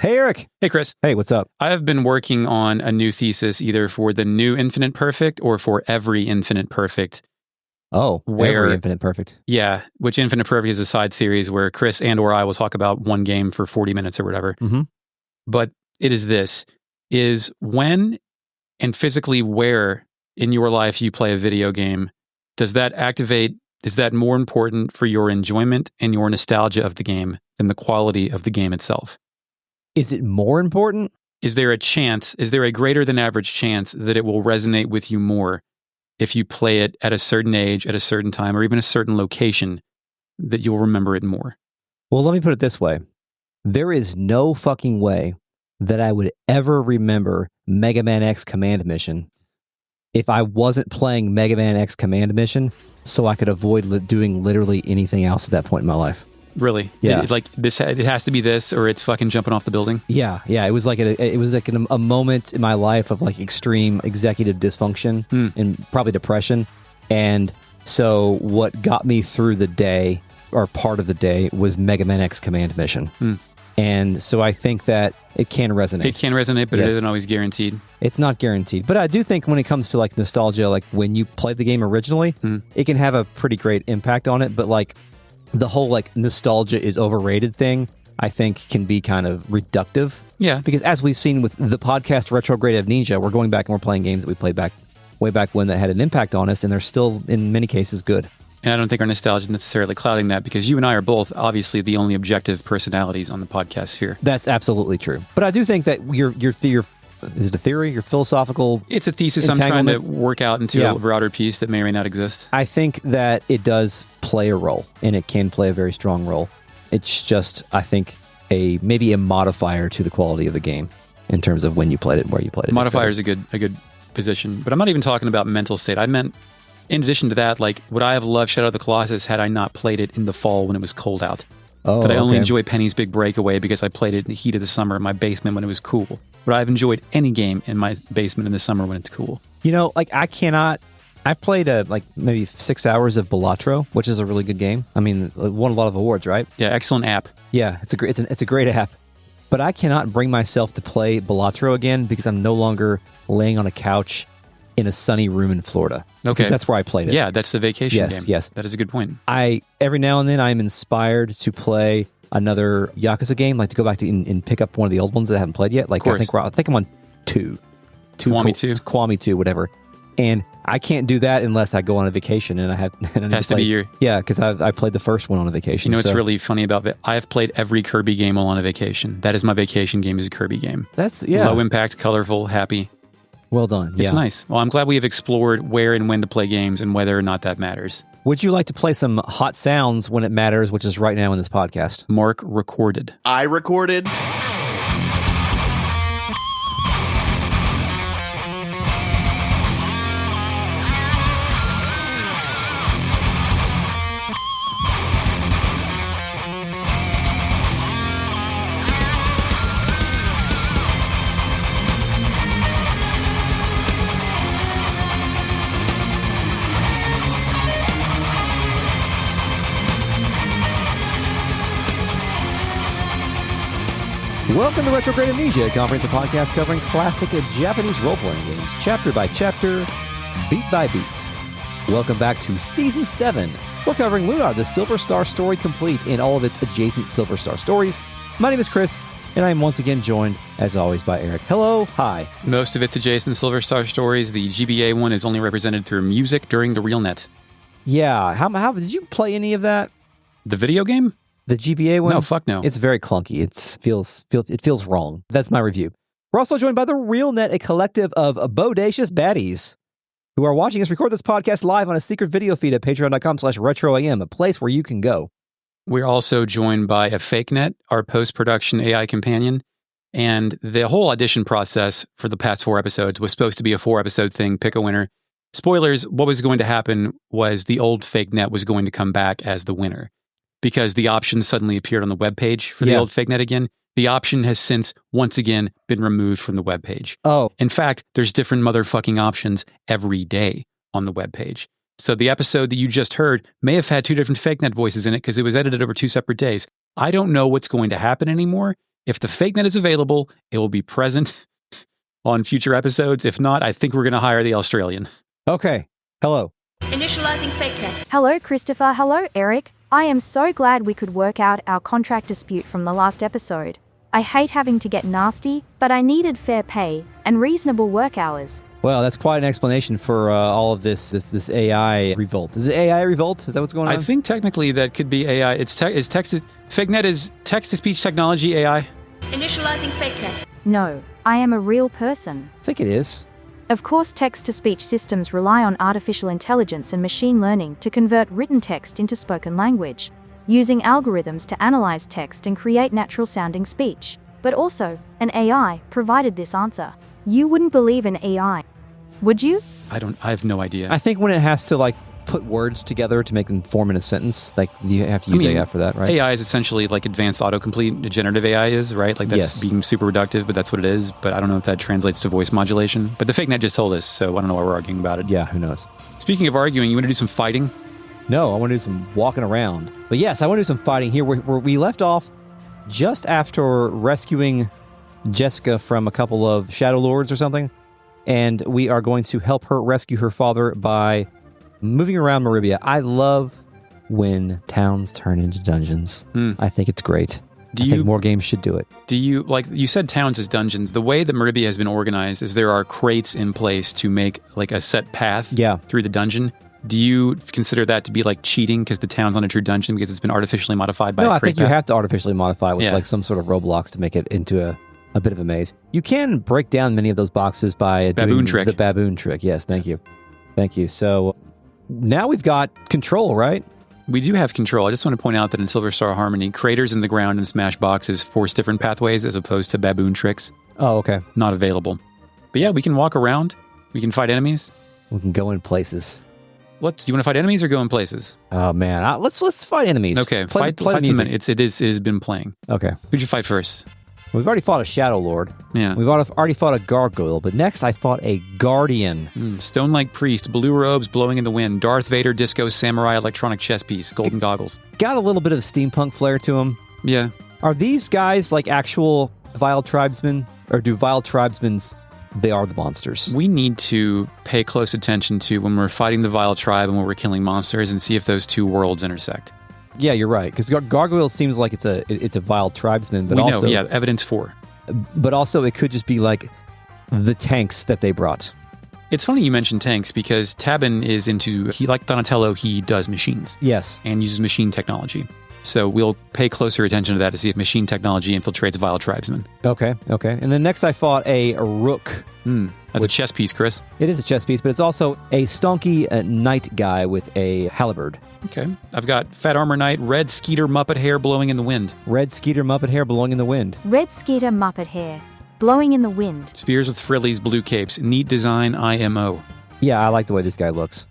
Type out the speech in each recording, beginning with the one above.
Hey, Eric. Hey, Chris. Hey, what's up? I have been working on a new thesis either for the new Infinite Perfect or for every Infinite Perfect. Oh, where, every Infinite Perfect. Yeah, which Infinite Perfect is a side series where Chris and or I will talk about one game for 40 minutes or whatever. Mm-hmm. But it is when and physically where in your life you play a video game, does that activate, is that more important for your enjoyment and your nostalgia of the game than the quality of the game itself? Is it more important? Is there a greater than average chance that it will resonate with you more if you play it at a certain age, at a certain time, or even a certain location, that you'll remember it more? Well, let me put it this way. There is no fucking way that I would ever remember Mega Man X Command Mission if I wasn't playing Mega Man X Command Mission so I could avoid doing literally anything else at that point in my life. Really? Yeah. It has to be this, or it's fucking jumping off the building? Yeah. It was like a moment in my life of like extreme executive dysfunction and probably depression. And so what got me through the day, or part of the day, was Mega Man X Command Mission. And so I think that it can resonate. It can resonate, but Yes. It isn't always guaranteed. It's not guaranteed. But I do think when it comes to like nostalgia, like when you played the game originally, it can have a pretty great impact on it. But like the whole like nostalgia is overrated thing, I think can be kind of reductive. Yeah. Because as we've seen with the podcast Retrograde Amnesia, we're going back and we're playing games that we played way back when that had an impact on us, and they're still, in many cases, good. And I don't think our nostalgia is necessarily clouding that, because you and I are both obviously the only objective personalities on the podcast sphere. That's absolutely true. But I do think that your is it a theory? Your philosophical It's a thesis I'm trying to work out into a broader piece that may or may not exist. I think that it does play a role, and it can play a very strong role. It's just, I think, maybe a modifier to the quality of the game in terms of when you played it and where you played it. Modifier is a good position. But I'm not even talking about mental state. I meant, in addition to that, like, would I have loved Shadow of the Colossus had I not played it in the fall when it was cold out? Did I only enjoy Penny's Big Breakaway because I played it in the heat of the summer in my basement when it was cool? Would I have enjoyed any game in my basement in the summer when it's cool? You know, like I played like maybe 6 hours of Balatro, which is a really good game. I mean, it won a lot of awards, right? Yeah, excellent app. Yeah, it's a great app. But I cannot bring myself to play Balatro again because I'm no longer laying on a couch in a sunny room in Florida. Okay. That's where I played it. Yeah, that's the vacation game. Yes. That is a good point. Every now and then I'm inspired to play another Yakuza game, like to go back to and pick up one of the old ones that I haven't played yet. Like I think I'm on 2. Kiwami 2, whatever. And I can't do that unless I go on a vacation, and I have. And it has to be your. Yeah, because I played the first one on a vacation. You know what's really funny about it? I have played every Kirby game while on a vacation. That is my vacation game, is a Kirby game. Low impact, colorful, happy. Well done. It's nice. Well, I'm glad we have explored where and when to play games and whether or not that matters. Would you like to play some hot sounds when it matters, which is right now in this podcast? Mark recorded. I recorded. Welcome to Retrograde Amnesia, a comprehensive podcast covering classic Japanese role-playing games, chapter by chapter, beat by beat. Welcome back to Season 7. We're covering Lunar, the Silver Star story complete, and all of its adjacent Silver Star stories. My name is Chris, and I am once again joined, as always, by Eric. Hello, hi. Most of its adjacent Silver Star stories, the GBA one is only represented through music during the RealNet. Yeah, how did you play any of that? The video game? The GBA one? No, fuck no. It's very clunky. It feels wrong. That's my review. We're also joined by the RealNet, a collective of bodacious baddies who are watching us record this podcast live on a secret video feed at patreon.com/retroam, a place where you can go. We're also joined by a FakeNet, our post-production AI companion. And the whole audition process for the past 4 episodes was supposed to be a 4-episode thing, pick a winner. Spoilers, what was going to happen was the old FakeNet was going to come back as the winner, because the option suddenly appeared on the webpage for the old FakeNet again. The option has since, once again, been removed from the webpage. Oh. In fact, there's different motherfucking options every day on the webpage. So the episode that you just heard may have had 2 different FakeNet voices in it because it was edited over 2 separate days. I don't know what's going to happen anymore If the fake net is available, it will be present on future episodes. If not, I think we're going to hire the Australian. Okay. Hello. Initializing fake net. Hello, Christopher. Hello, Eric. I am so glad we could work out our contract dispute from the last episode. I hate having to get nasty, but I needed fair pay and reasonable work hours. Well, that's quite an explanation for all of this AI revolt. Is it AI revolt? Is that what's going on? I think technically that could be AI. Fake net is text-to-speech technology AI. Initializing fake net. No, I am a real person. I think it is. Of course, text-to-speech systems rely on artificial intelligence and machine learning to convert written text into spoken language, using algorithms to analyze text and create natural-sounding speech. But also, an AI provided this answer. You wouldn't believe an AI, would you? I have no idea. I think when it has to put words together to make them form in a sentence, you have to use AI for that, right? AI is essentially like advanced autocomplete. Generative AI is, right? Like that's being super reductive, but that's what it is. But I don't know if that translates to voice modulation. But the fake net just told us, so I don't know why we're arguing about it. Yeah, who knows? Speaking of arguing, you want to do some fighting? No, I want to do some walking around. But yes, I want to do some fighting here. Where we left off just after rescuing Jessica from a couple of Shadow Lords or something. And we are going to help her rescue her father by moving around Meribia. I love when towns turn into dungeons. I think it's great. I think more games should do it. Do you, you said towns as dungeons. The way that Meribia has been organized is there are crates in place to make a set path through the dungeon. Do you consider that to be cheating because the town's not a true dungeon because it's been artificially modified by a crate? No, I think you have to artificially modify it with some sort of roadblocks to make it into a bit of a maze. You can break down many of those boxes by doing the baboon trick. Yes, thank you. Thank you. So now we've got control, right? We do have control. I just want to point out that in Silver Star Harmony, craters in the ground and smash boxes force different pathways as opposed to baboon tricks. Oh, okay. Not available. But yeah, we can walk around. We can fight enemies. We can go in places. Do you want to fight enemies or go in places? Oh man, let's fight enemies. Okay, fight the minute. It has been playing. Okay. Who'd you fight first? We've already fought a Shadow Lord. Yeah. We've already fought a Gargoyle, but next I fought a Guardian. Stone-like priest, blue robes blowing in the wind, Darth Vader disco samurai electronic chess piece, golden goggles. Got a little bit of steampunk flair to him. Yeah. Are these guys actual Vile Tribesmen? Or do Vile Tribesmen, they are the monsters? We need to pay close attention to when we're fighting the Vile Tribe and when we're killing monsters and see if those two worlds intersect. Yeah, you're right. Because Gargoyle seems like it's a Vile Tribesman, but evidence for. But also, it could just be the tanks that they brought. It's funny you mentioned tanks because Tavern is like Donatello, he does machines. Yes. And uses machine technology. So we'll pay closer attention to that to see if machine technology infiltrates Vile Tribesmen. Okay. And then next I fought a Rook. That's a chess piece, Chris. It is a chess piece, but it's also a stonky knight guy with a halberd. Okay. I've got Fat Armor Knight, red Skeeter Muppet hair blowing in the wind. Red Skeeter Muppet hair blowing in the wind. Red Skeeter Muppet hair blowing in the wind. Spears with frillies, blue capes. Neat design, IMO. Yeah, I like the way this guy looks.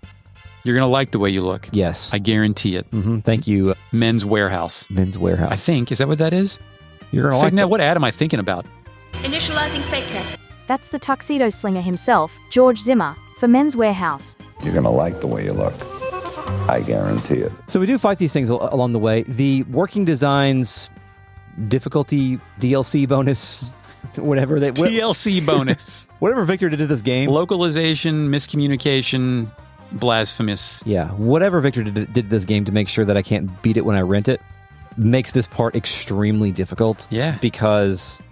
You're going to like the way you look. Yes. I guarantee it. Thank you. Men's Warehouse. Men's Warehouse. I think. Is that what that is? You're going to like that. What ad am I thinking about? Initializing fake net. That's the tuxedo slinger himself, George Zimmer, for Men's Warehouse. You're going to like the way you look. I guarantee it. So we do fight these things along the way. The Working Designs difficulty DLC bonus, whatever they... DLC bonus. Whatever Victor did to this game. Localization, miscommunication, blasphemous. Yeah, whatever Victor did to this game to make sure that I can't beat it when I rent it makes this part extremely difficult. Yeah. Because...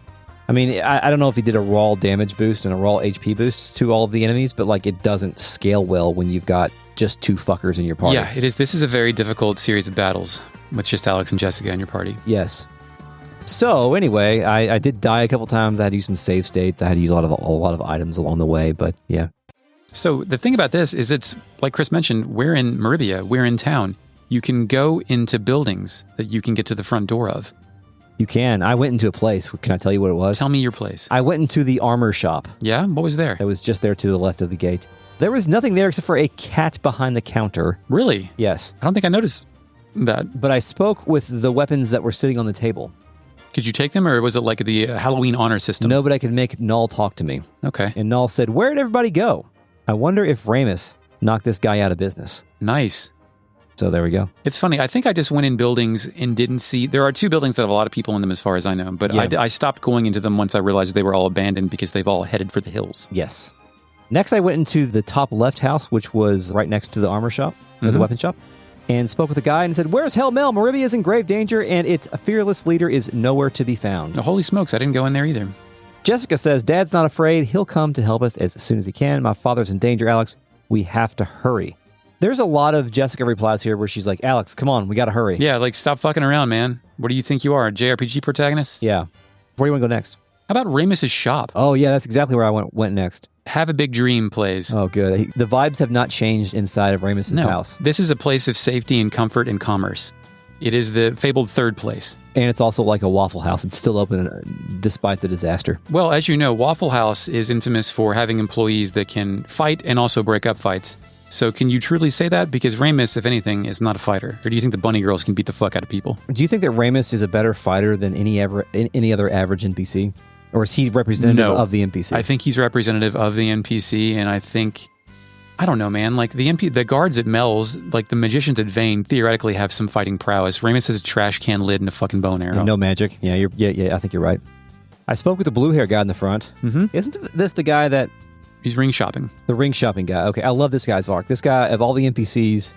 I don't know if he did a raw damage boost and a raw HP boost to all of the enemies, but it doesn't scale well when you've got just two fuckers in your party. Yeah, it is. This is a very difficult series of battles with just Alex and Jessica in your party. Yes. So anyway, I did die a couple times. I had to use some save states. I had to use a lot of items along the way, but yeah. So the thing about this is it's, like Chris mentioned, we're in Meribia, we're in town. You can go into buildings that you can get to the front door of. You can. I went into a place. Can I tell you what it was? Tell me your place. I went into the armor shop. Yeah? What was there? It was just there to the left of the gate. There was nothing there except for a cat behind the counter. Really? Yes. I don't think I noticed that. But I spoke with the weapons that were sitting on the table. Could you take them, or was it like the Halloween honor system? No, but I could make Null talk to me. Okay. And Null said, "Where'd everybody go? I wonder if Ramus knocked this guy out of business." Nice. So there we go. It's funny. I think I just went in buildings and didn't see. There are 2 buildings that have a lot of people in them as far as I know. But I stopped going into them once I realized they were all abandoned because they've all headed for the hills. Yes. Next, I went into the top left house, which was right next to the armor shop, or the weapon shop, and spoke with the guy and said, "Where's Hell Mel? Meribia is in grave danger, and its fearless leader is nowhere to be found." Oh, holy smokes, I didn't go in there either. Jessica says, "Dad's not afraid. He'll come to help us as soon as he can. My father's in danger, Alex. We have to hurry." There's a lot of Jessica replies here where she's like, "Alex, come on, we got to hurry." Yeah, like, stop fucking around, man. What do you think you are, a JRPG protagonist? Yeah. Where do you want to go next? How about Ramus's shop? Oh, yeah, that's exactly where I went next. Have a Big Dream plays. Oh, good. The vibes have not changed inside of Ramus's house. This is a place of safety and comfort and commerce. It is the fabled third place. And it's also like a Waffle House. It's still open despite the disaster. Well, as you know, Waffle House is infamous for having employees that can fight and also break up fights. So can you truly say that? Because Ramus, if anything, is not a fighter. Or do you think the bunny girls can beat the fuck out of people? Do you think that Ramus is a better fighter than any other average NPC? Or is he representative of the NPC? I think he's representative of the NPC, and I think... I don't know, man. Like, the guards at Mel's, like the magicians at Vane, theoretically have some fighting prowess. Ramus has a trash can lid and a fucking bow and arrow. And no magic. Yeah, I think you're right. I spoke with the blue hair guy in the front. Mm-hmm. Isn't this the guy that... He's ring shopping. The ring shopping guy. Okay, I love this guy's arc. This guy, of all the NPCs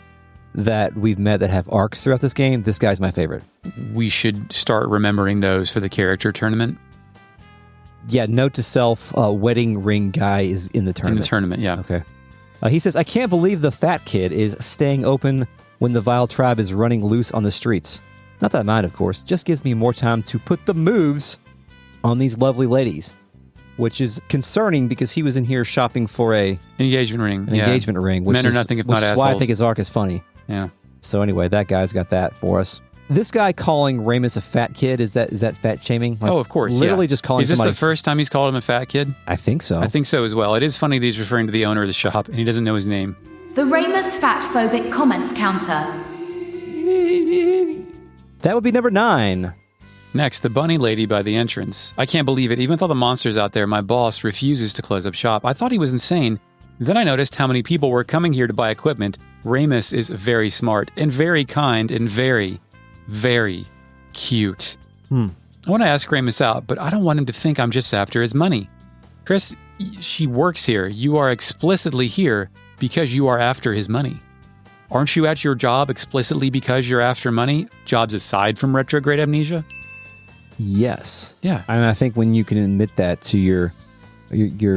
that we've met that have arcs throughout this game, this guy's my favorite. We should start remembering those for the character tournament. Yeah, note to self, wedding ring guy is in the tournament. In the tournament, yeah. Okay. He says, "I can't believe the fat kid is staying open when the vile tribe is running loose on the streets. Not that I mind, of course. Just gives me more time to put the moves on these lovely ladies." Which is concerning because he was in here shopping for an engagement ring. Engagement ring. Which Men are nothing if not assholes. Which is why I think his arc is funny. Yeah. So anyway, that guy's got that for us. This guy calling Ramus a fat kid, is that fat shaming? Like, oh, of course. Literally just calling somebody... Is this the first time he's called him a fat kid? I think so. I think so as well. It is funny that he's referring to the owner of the shop and he doesn't know his name. The Ramus fat-phobic comments counter. That would be number 9. Next, the bunny lady by the entrance. I can't believe it. Even with all the monsters out there, my boss refuses to close up shop. I thought he was insane. Then I noticed how many people were coming here to buy equipment. Ramus is very smart and very kind and very, very cute. I want to ask Ramus out, but I don't want him to think I'm just after his money. Chris, she works here. You are explicitly here because you are after his money. Aren't you at your job explicitly because you're after money? Jobs aside from retrograde amnesia? Yes. Yeah. I mean, I think when you can admit that to your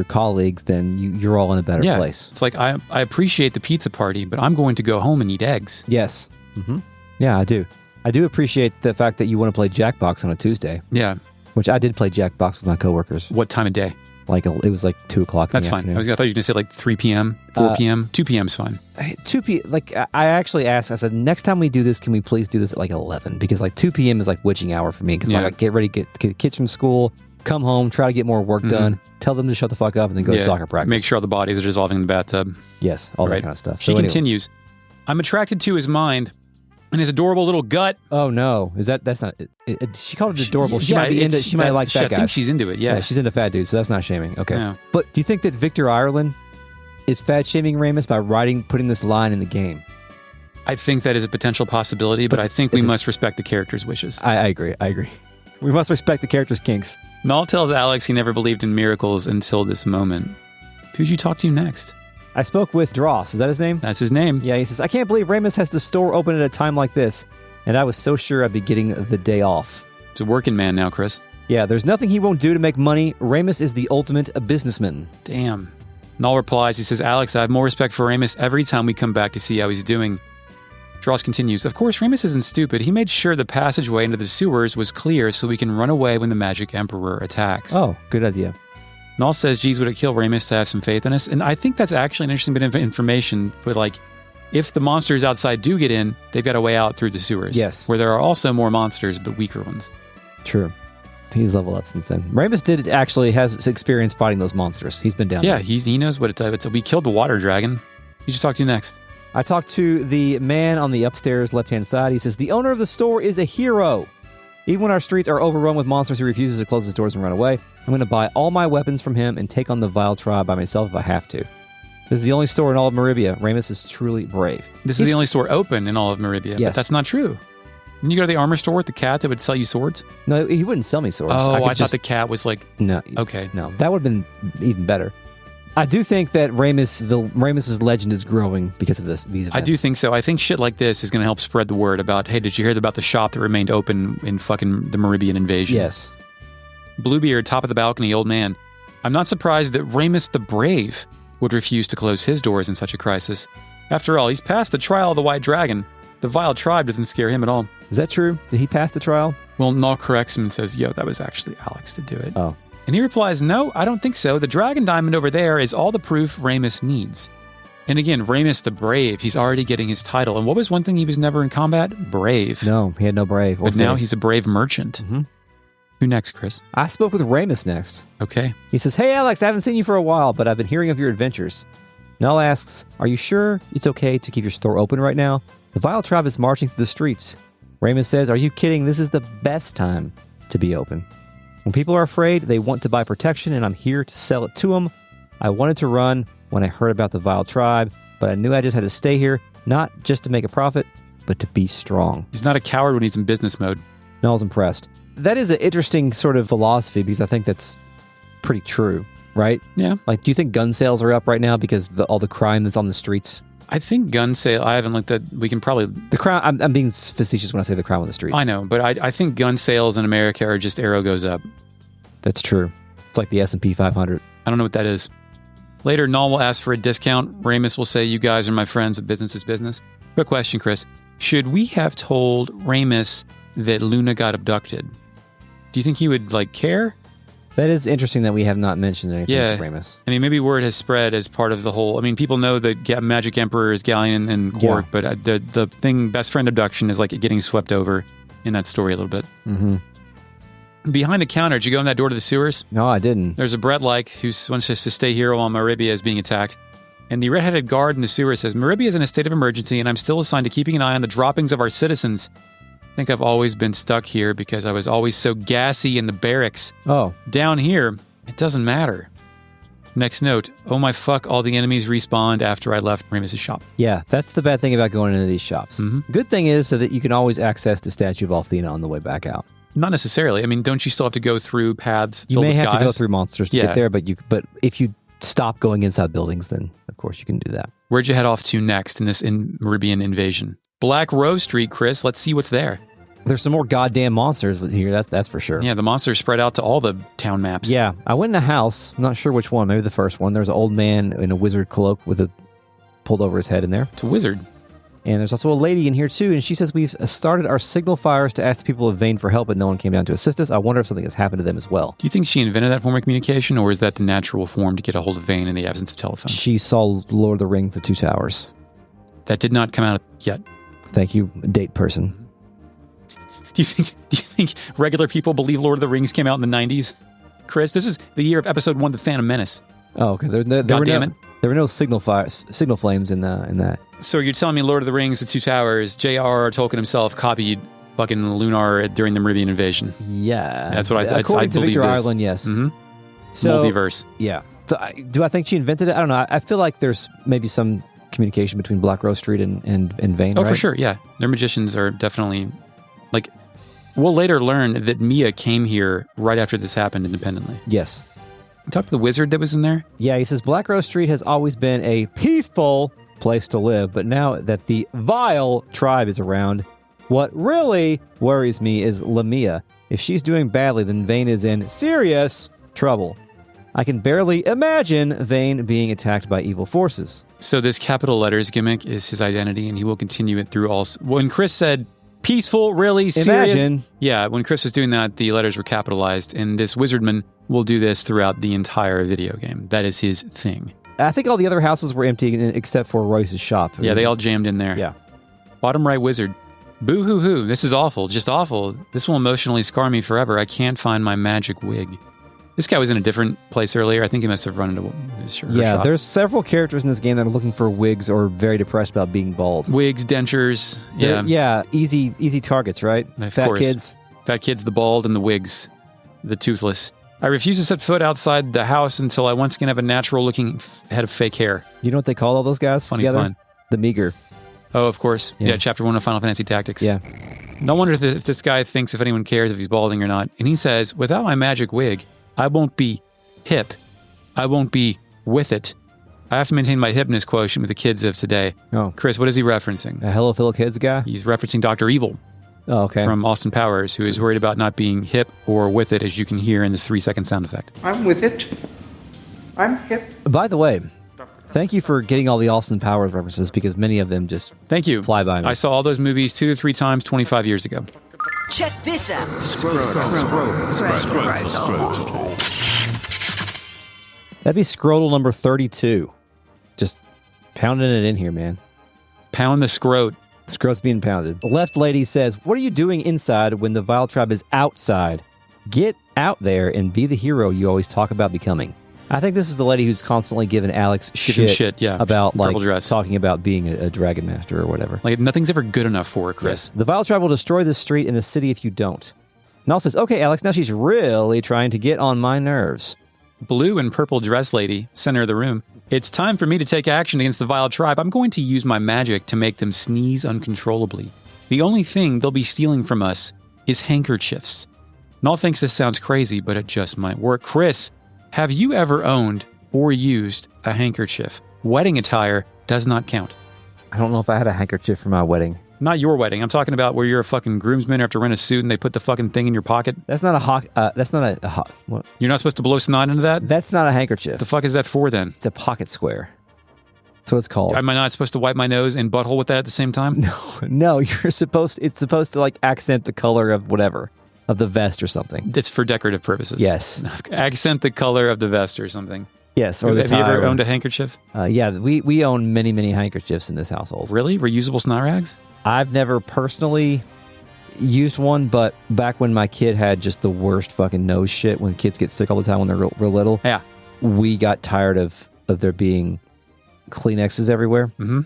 colleagues, then you're all in a better place. It's like, I appreciate the pizza party, but I'm going to go home and eat eggs. Yes. Mm-hmm. Yeah, I do. I do appreciate the fact that you want to play Jackbox on a Tuesday. Yeah. Which I did play Jackbox with my coworkers. What time of day? Like it was like 2 o'clock. That's fine. I thought you were going to say like 3 p.m., 4 p.m. 2 p.m. is fine. 2 p.m. Like I actually asked. I said, next time we do this, can we please do this at like 11? Because like 2 p.m. is like witching hour for me. Because like I get ready, get the kids from school, come home, try to get more work done, tell them to shut the fuck up, and then go to soccer practice. Make sure all the bodies are dissolving in the bathtub. Yes, all that kind of stuff. She continues. I'm attracted to his mind and his adorable little gut. Oh no, that's not? She called it adorable. She might be into. She might like fat guys. I think she's into it. Yeah, she's into fat dudes, so that's not shaming. Okay, yeah. But do you think that Victor Ireland is fat shaming Ramus by putting this line in the game? I think that is a potential possibility, but I think we must respect the character's wishes. I agree. We must respect the character's kinks. Null tells Alex he never believed in miracles until this moment. Who'd you talk to next? I spoke with Dross. Is that his name? That's his name. Yeah, he says, I can't believe Ramus has the store open at a time like this. And I was so sure I'd be getting the day off. He's a working man now, Chris. Yeah, there's nothing he won't do to make money. Ramus is the ultimate businessman. Damn. Null replies, he says, Alex, I have more respect for Ramus every time we come back to see how he's doing. Dross continues, of course, Ramus isn't stupid. He made sure the passageway into the sewers was clear so we can run away when the Magic Emperor attacks. Oh, good idea. Null says, geez, would it kill Ramus to have some faith in us? And I think that's actually an interesting bit of information. But like, if the monsters outside do get in, they've got a way out through the sewers. Yes. Where there are also more monsters, but weaker ones. True. He's leveled up since then. Ramus has experience fighting those monsters. He's been down there. Yeah, he knows what it's. We killed the water dragon. You should talk to next. I talked to the man on the upstairs left-hand side. He says, the owner of the store is a hero. Even when our streets are overrun with monsters, he refuses to close his doors and run away. I'm going to buy all my weapons from him and take on the vile tribe by myself if I have to. This is the only store in all of Meribia. Ramus is truly brave. This is the only store open in all of Meribia. Yes. But that's not true. Didn't you go to the armor store with the cat that would sell you swords? No, he wouldn't sell me swords. Oh, I thought the cat was like... No. Okay. No, that would have been even better. I do think that Ramus's legend is growing because of these events. I do think so. I think shit like this is going to help spread the word about, hey, did you hear about the shop that remained open in fucking the Meribian invasion? Yes. Bluebeard, top of the balcony, old man. I'm not surprised that Ramus the Brave would refuse to close his doors in such a crisis. After all, he's passed the trial of the White Dragon. The vile tribe doesn't scare him at all. Is that true? Did he pass the trial? Well, Null corrects him and says, yo, that was actually Alex to do it. Oh. And he replies, no, I don't think so. The dragon diamond over there is all the proof Ramus needs. And again, Ramus the Brave, he's already getting his title. And what was one thing he was never in combat? Brave. No, he had no brave. But now he's a brave merchant. Mm-hmm. Who next, Chris? I spoke with Ramus next. Okay. He says, hey, Alex, I haven't seen you for a while, but I've been hearing of your adventures. Null asks, are you sure it's okay to keep your store open right now? The Vile Tribe is marching through the streets. Ramus says, are you kidding? This is the best time to be open. When people are afraid, they want to buy protection, and I'm here to sell it to them. I wanted to run when I heard about the Vile Tribe, but I knew I just had to stay here, not just to make a profit, but to be strong. He's not a coward when he's in business mode. Null's impressed. That is an interesting sort of philosophy, because I think that's pretty true, right? Yeah. Like, do you think gun sales are up right now because all the crime that's on the streets? I think gun sale, I haven't looked at, we can probably... The crime, I'm being facetious when I say the crime on the streets. I know, but I think gun sales in America are just arrow goes up. That's true. It's like the S&P 500. I don't know what that is. Later, Null will ask for a discount. Ramus will say, you guys are my friends, but business is business. Quick question, Chris. Should we have told Ramus that Luna got abducted? Do you think he would, care? That is interesting that we have not mentioned anything to Ramus. I mean, maybe word has spread as part of the whole... I mean, people know the Magic Emperor is Galleon and Quark, but the thing, best friend abduction, is like getting swept over in that story a little bit. Mm-hmm. Behind the counter, did you go in that door to the sewers? No, I didn't. There's a Brett-like who wants us to stay here while Meribia is being attacked. And the red-headed guard in the sewer says, Meribia is in a state of emergency, and I'm still assigned to keeping an eye on the droppings of our citizens. I think I've always been stuck here because I was always so gassy in the barracks. Oh. Down here, it doesn't matter. Next note, oh my fuck, all the enemies respawned after I left Ramus' shop. Yeah, that's the bad thing about going into these shops. Mm-hmm. Good thing is so that you can always access the statue of Althena on the way back out. Not necessarily. I mean, don't you still have to go through paths You filled may with have guys? to go through monsters to get there, but if you stop going inside buildings, then of course you can do that. Where'd you head off to next in this Meribian invasion? Black Rose Street, Chris. Let's see what's there. There's some more goddamn monsters here, that's for sure. Yeah, the monsters spread out to all the town maps. Yeah, I went in a house, I'm not sure which one, maybe the first one. There's an old man in a wizard cloak with a pulled over his head in there. It's a wizard. And there's also a lady in here too, and she says we've started our signal fires to ask the people of Vane for help, but no one came down to assist us. I wonder if something has happened to them as well. Do you think she invented that form of communication, or is that the natural form to get a hold of Vane in the absence of telephone? She saw Lord of the Rings, The Two Towers. That did not come out yet. Thank you, date person. Do you think regular people believe Lord of the Rings came out in the 90s? Chris, this is the year of episode 1 of The Phantom Menace. Oh, okay. There were no signal flames in that. So you're telling me Lord of the Rings, The Two Towers, J.R.R. Tolkien himself copied fucking Lunar during the Meribian invasion? Yeah. That's what I According to believe Victor this. Ireland, yes. Mm-hmm. So, multiverse. Yeah. So do I think she invented it? I don't know. I feel like there's maybe some communication between Black Rose Street and Vane, Oh, right? for sure, yeah. Their magicians are definitely... We'll later learn that Mia came here right after this happened independently. Yes. Talk to the wizard that was in there? Yeah, he says Black Rose Street has always been a peaceful place to live, but now that the Vile Tribe is around, what really worries me is Lamia. If she's doing badly, then Vane is in serious trouble. I can barely imagine Vane being attacked by evil forces. So this capital letters gimmick is his identity, and he will continue it through all... When Chris said, peaceful, really, serious... Imagine. Yeah, when Chris was doing that, the letters were capitalized, and this wizardman will do this throughout the entire video game. That is his thing. I think all the other houses were empty except for Royce's shop. Yeah, they all jammed in there. Yeah. Bottom right wizard. Boo-hoo-hoo. This is awful. Just awful. This will emotionally scar me forever. I can't find my magic wig. This guy was in a different place earlier. I think he must have run into his shop. There's several characters in this game that are looking for wigs or very depressed about being bald. Wigs, dentures. Yeah. Yeah, easy targets, right? Of Fat course. kids. Fat kids, the bald, and the wigs. The toothless. I refuse to set foot outside the house until I once again have a natural-looking head of fake hair. You know what they call all those guys Funny together? pun. The meager. Oh, of course. Yeah. Yeah, Chapter 1 of Final Fantasy Tactics. Yeah. No wonder if this guy thinks if anyone cares if he's balding or not. And he says, without my magic wig, I won't be hip. I won't be with it. I have to maintain my hipness quotient with the kids of today. Oh. Chris, what is he referencing? A Hello Phil Kids guy? He's referencing Dr. Evil Oh, okay. from Austin Powers, who is worried about not being hip or with it, as you can hear in this 3-second sound effect. I'm with it. I'm hip. By the way, thank you for getting all the Austin Powers references because many of them just Thank you. fly by me. I saw all those movies 2 to 3 times 25 years ago. Check this out. That'd be Scrotal number 32. Just pounding it in here, man. Pound the scrote. Scroat's being pounded. The left lady says, what are you doing inside when the Vile Tribe is outside? Get out there and be the hero you always talk about becoming. I think this is the lady who's constantly giving Alex shit, yeah, about purple dress. talking about being a dragon master or whatever. Like, nothing's ever good enough for her, Chris. Yes. The Vile Tribe will destroy this street and the city if you don't. Nall says, okay, Alex, now she's really trying to get on my nerves. Blue and purple dress lady, center of the room. It's time for me to take action against the Vile Tribe. I'm going to use my magic to make them sneeze uncontrollably. The only thing they'll be stealing from us is handkerchiefs. Null thinks this sounds crazy, but it just might work. Chris, have you ever owned or used a handkerchief? Wedding attire does not count. I don't know if I had a handkerchief for my wedding. Not your wedding. I'm talking about where you're a fucking groomsman, have to rent a suit, and they put the fucking thing in your pocket. That's not what? You're not supposed to blow snot into that? That's not a handkerchief. The fuck is that for then? It's a pocket square. That's what it's called. Am I not supposed to wipe my nose and butthole with that at the same time? No, it's supposed to like accent the color of whatever, of the vest or something. It's for decorative purposes. Yes. Accent the color of the vest or something. Yes. Or the Have you ever owned a handkerchief? Yeah, we own many, many handkerchiefs in this household. Really? Reusable snot rags? I've never personally used one, but back when my kid had just the worst fucking nose shit, when kids get sick all the time when they're real little, Yeah. we got tired of there being Kleenexes everywhere. Mm-hmm.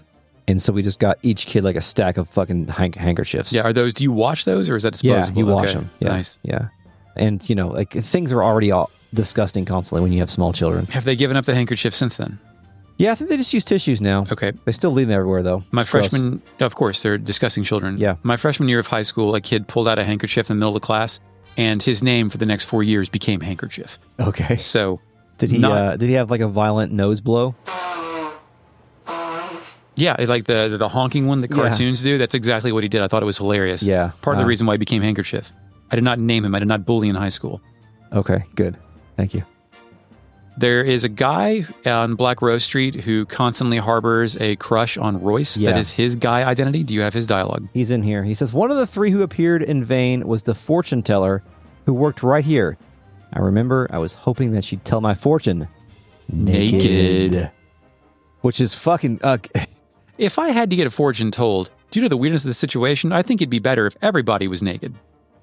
And so we just got each kid like a stack of fucking handkerchiefs. Yeah. Do you wash those or is that disposable? Yeah, you wash Okay. them. Yeah, Nice. Yeah. And, like things are already all disgusting constantly when you have small children. Have they given up the handkerchief since then? Yeah, I think they just use tissues now. Okay. They still leave them everywhere, though. My It's gross. freshman, of course, they're disgusting children. Yeah. My freshman year of high school, a kid pulled out a handkerchief in the middle of class, and his name for the next 4 years became Handkerchief. Okay. So, Did he have like a violent nose blow? yeah, it's like the honking one that cartoons do. That's exactly what he did. I thought it was hilarious. Yeah. Part of the reason why he became Handkerchief. I did not name him. I did not bully in high school. Okay, good. Thank you. There is a guy on Black Rose Street who constantly harbors a crush on Royce. Yeah. That is his guy identity. Do you have his dialogue? He's in here. He says, one of the three who appeared in vain was the fortune teller who worked right here. I remember I was hoping that she'd tell my fortune. Naked. Which is fucking... If I had to get a fortune told, due to the weirdness of the situation, I think it'd be better if everybody was naked.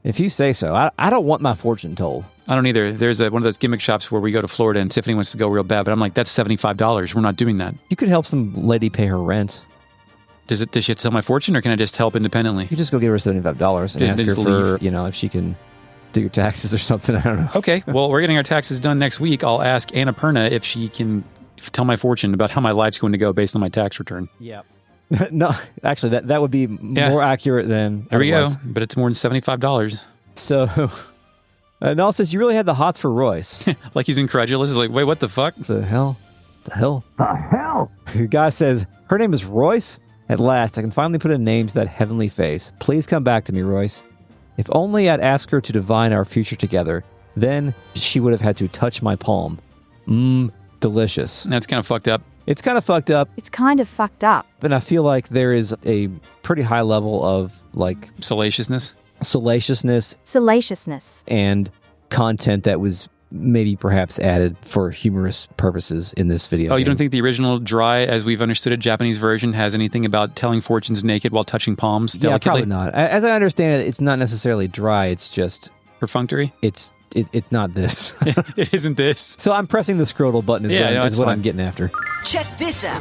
if you say so. I don't want my fortune told. I don't either. There's one of those gimmick shops where we go to Florida and Tiffany wants to go real bad, but I'm like, that's $75. We're not doing that. You could help some lady pay her rent. Does she have to sell my fortune, or can I just help independently? You just go give her $75 and ask her just for, leave. if she can do your taxes or something. I don't know. Okay, well, we're getting our taxes done next week. I'll ask Annapurna if she can tell my fortune about how my life's going to go based on my tax return. Yeah. No, actually, that would be more accurate than... There we go, but it's more than $75. So, Null says, you really had the hots for Royce. Like he's incredulous. He's like, wait, what the fuck? The hell? The guy says, her name is Royce? At last, I can finally put a name to that heavenly face. Please come back to me, Royce. If only I'd ask her to divine our future together. Then she would have had to touch my palm. Delicious. That's kind of fucked up. It's kind of fucked up, It's kind of fucked up. and I feel like there is a pretty high level of, like, Salaciousness. Salaciousness. and content that was maybe perhaps added for humorous purposes in this video. Oh, you game. don't think the original dry, as we've understood it, Japanese version has anything about telling fortunes naked while touching palms Yeah, delicately? probably not. As I understand it, it's not necessarily dry. It's just Perfunctory? it's not this. It isn't this. So I'm pressing the scrotal button is, Yeah, no, is it's what fine. I'm getting after. Check this out.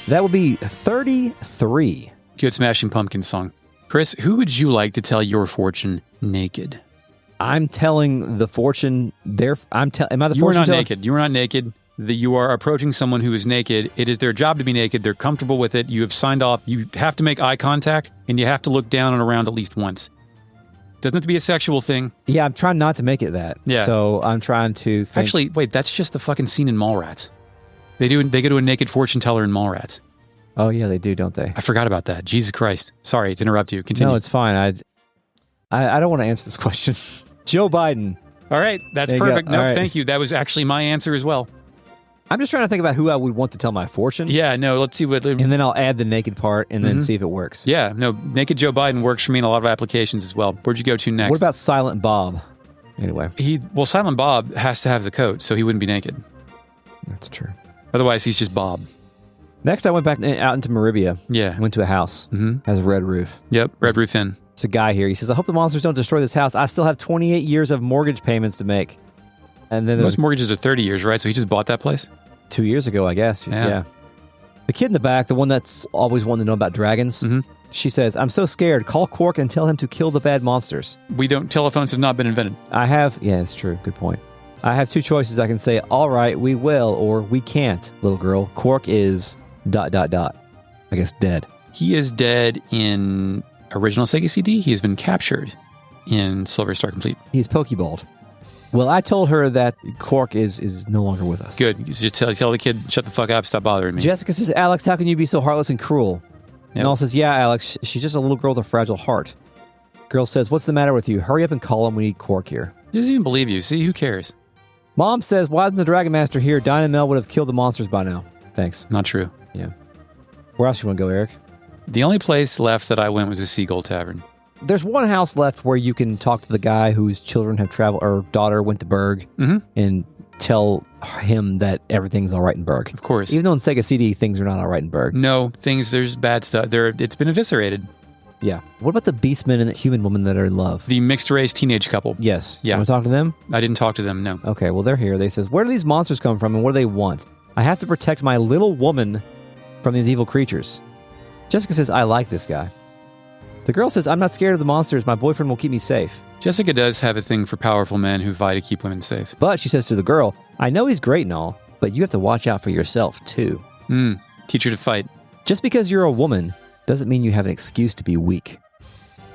That would be 33. Good Smashing Pumpkins song. Chris, who would you like to tell your fortune naked? I'm telling the fortune. Am I the You are fortune not teller? naked. You are not naked. You are approaching someone who is naked. It is their job to be naked. They're comfortable with it. You have signed off. You have to make eye contact, and you have to look down and around at least once. Doesn't have to be a sexual thing. Yeah, I'm trying not to make it that. Yeah. So I'm trying to think. Actually, wait, that's just the fucking scene in Mallrats. They go to a naked fortune teller in Mallrats. Oh, yeah, they do, don't they? I forgot about that. Jesus Christ. Sorry to interrupt you. Continue. No, it's fine. I don't want to answer this question. Joe Biden. All right, that's There you go. perfect. No, All right. thank you. That was actually my answer as well. I'm just trying to think about who I would want to tell my fortune. Yeah, no, let's see what... And then I'll add the naked part and then see if it works. Yeah, no, naked Joe Biden works for me in a lot of applications as well. Where'd you go to next? What about Silent Bob? Anyway. Silent Bob has to have the coat, so he wouldn't be naked. That's true. Otherwise, he's just Bob. Next, I went back out into Meribia. Yeah. Went to a house. Has a red roof. Yep, Red Roof Inn. It's a guy here. He says, I hope the monsters don't destroy this house. I still have 28 years of mortgage payments to make. And then there's Most mortgages are 30 years, right? So he just bought that place? 2 years ago, I guess. Yeah. The kid in the back, the one that's always wanted to know about dragons, she says, I'm so scared. Call Quark and tell him to kill the bad monsters. Telephones have not been invented. Yeah, it's true. Good point. I have two choices. I can say, all right, we will, or we can't, little girl. Quark is ... I guess dead. He is dead in original Sega CD. He has been captured in Silver Star Complete. He's pokeballed. Well, I told her that Quark is no longer with us. Good. You just tell the kid, shut the fuck up, stop bothering me. Jessica says, Alex, how can you be so heartless and cruel? Yep. Nall says, yeah, Alex, she's just a little girl with a fragile heart. Girl says, what's the matter with you? Hurry up and call him. We need Quark here. He doesn't even believe you. See, who cares? Mom says, why isn't the Dragon Master here? Dinah and Mel would have killed the monsters by now. Thanks. Not true. Yeah. Where else you want to go, Eric? The only place left that I went was a Seagull Tavern. There's one house left where you can talk to the guy whose children have traveled, or daughter went to Berg, and tell him that everything's all right in Berg. Of course. Even though in Sega CD, things are not all right in Berg. No, there's bad stuff. It's been eviscerated. Yeah. What about the Beastmen and the human woman that are in love? The mixed race teenage couple. Yes. Yeah. You want to talk to them? I didn't talk to them, no. Okay, well, they're here. They says, where do these monsters come from and what do they want? I have to protect my little woman from these evil creatures. Jessica says, I like this guy. The girl says, I'm not scared of the monsters. My boyfriend will keep me safe. Jessica does have a thing for powerful men who vie to keep women safe. But she says to the girl, I know he's great and all, but you have to watch out for yourself, too. Teach her to fight. Just because you're a woman doesn't mean you have an excuse to be weak.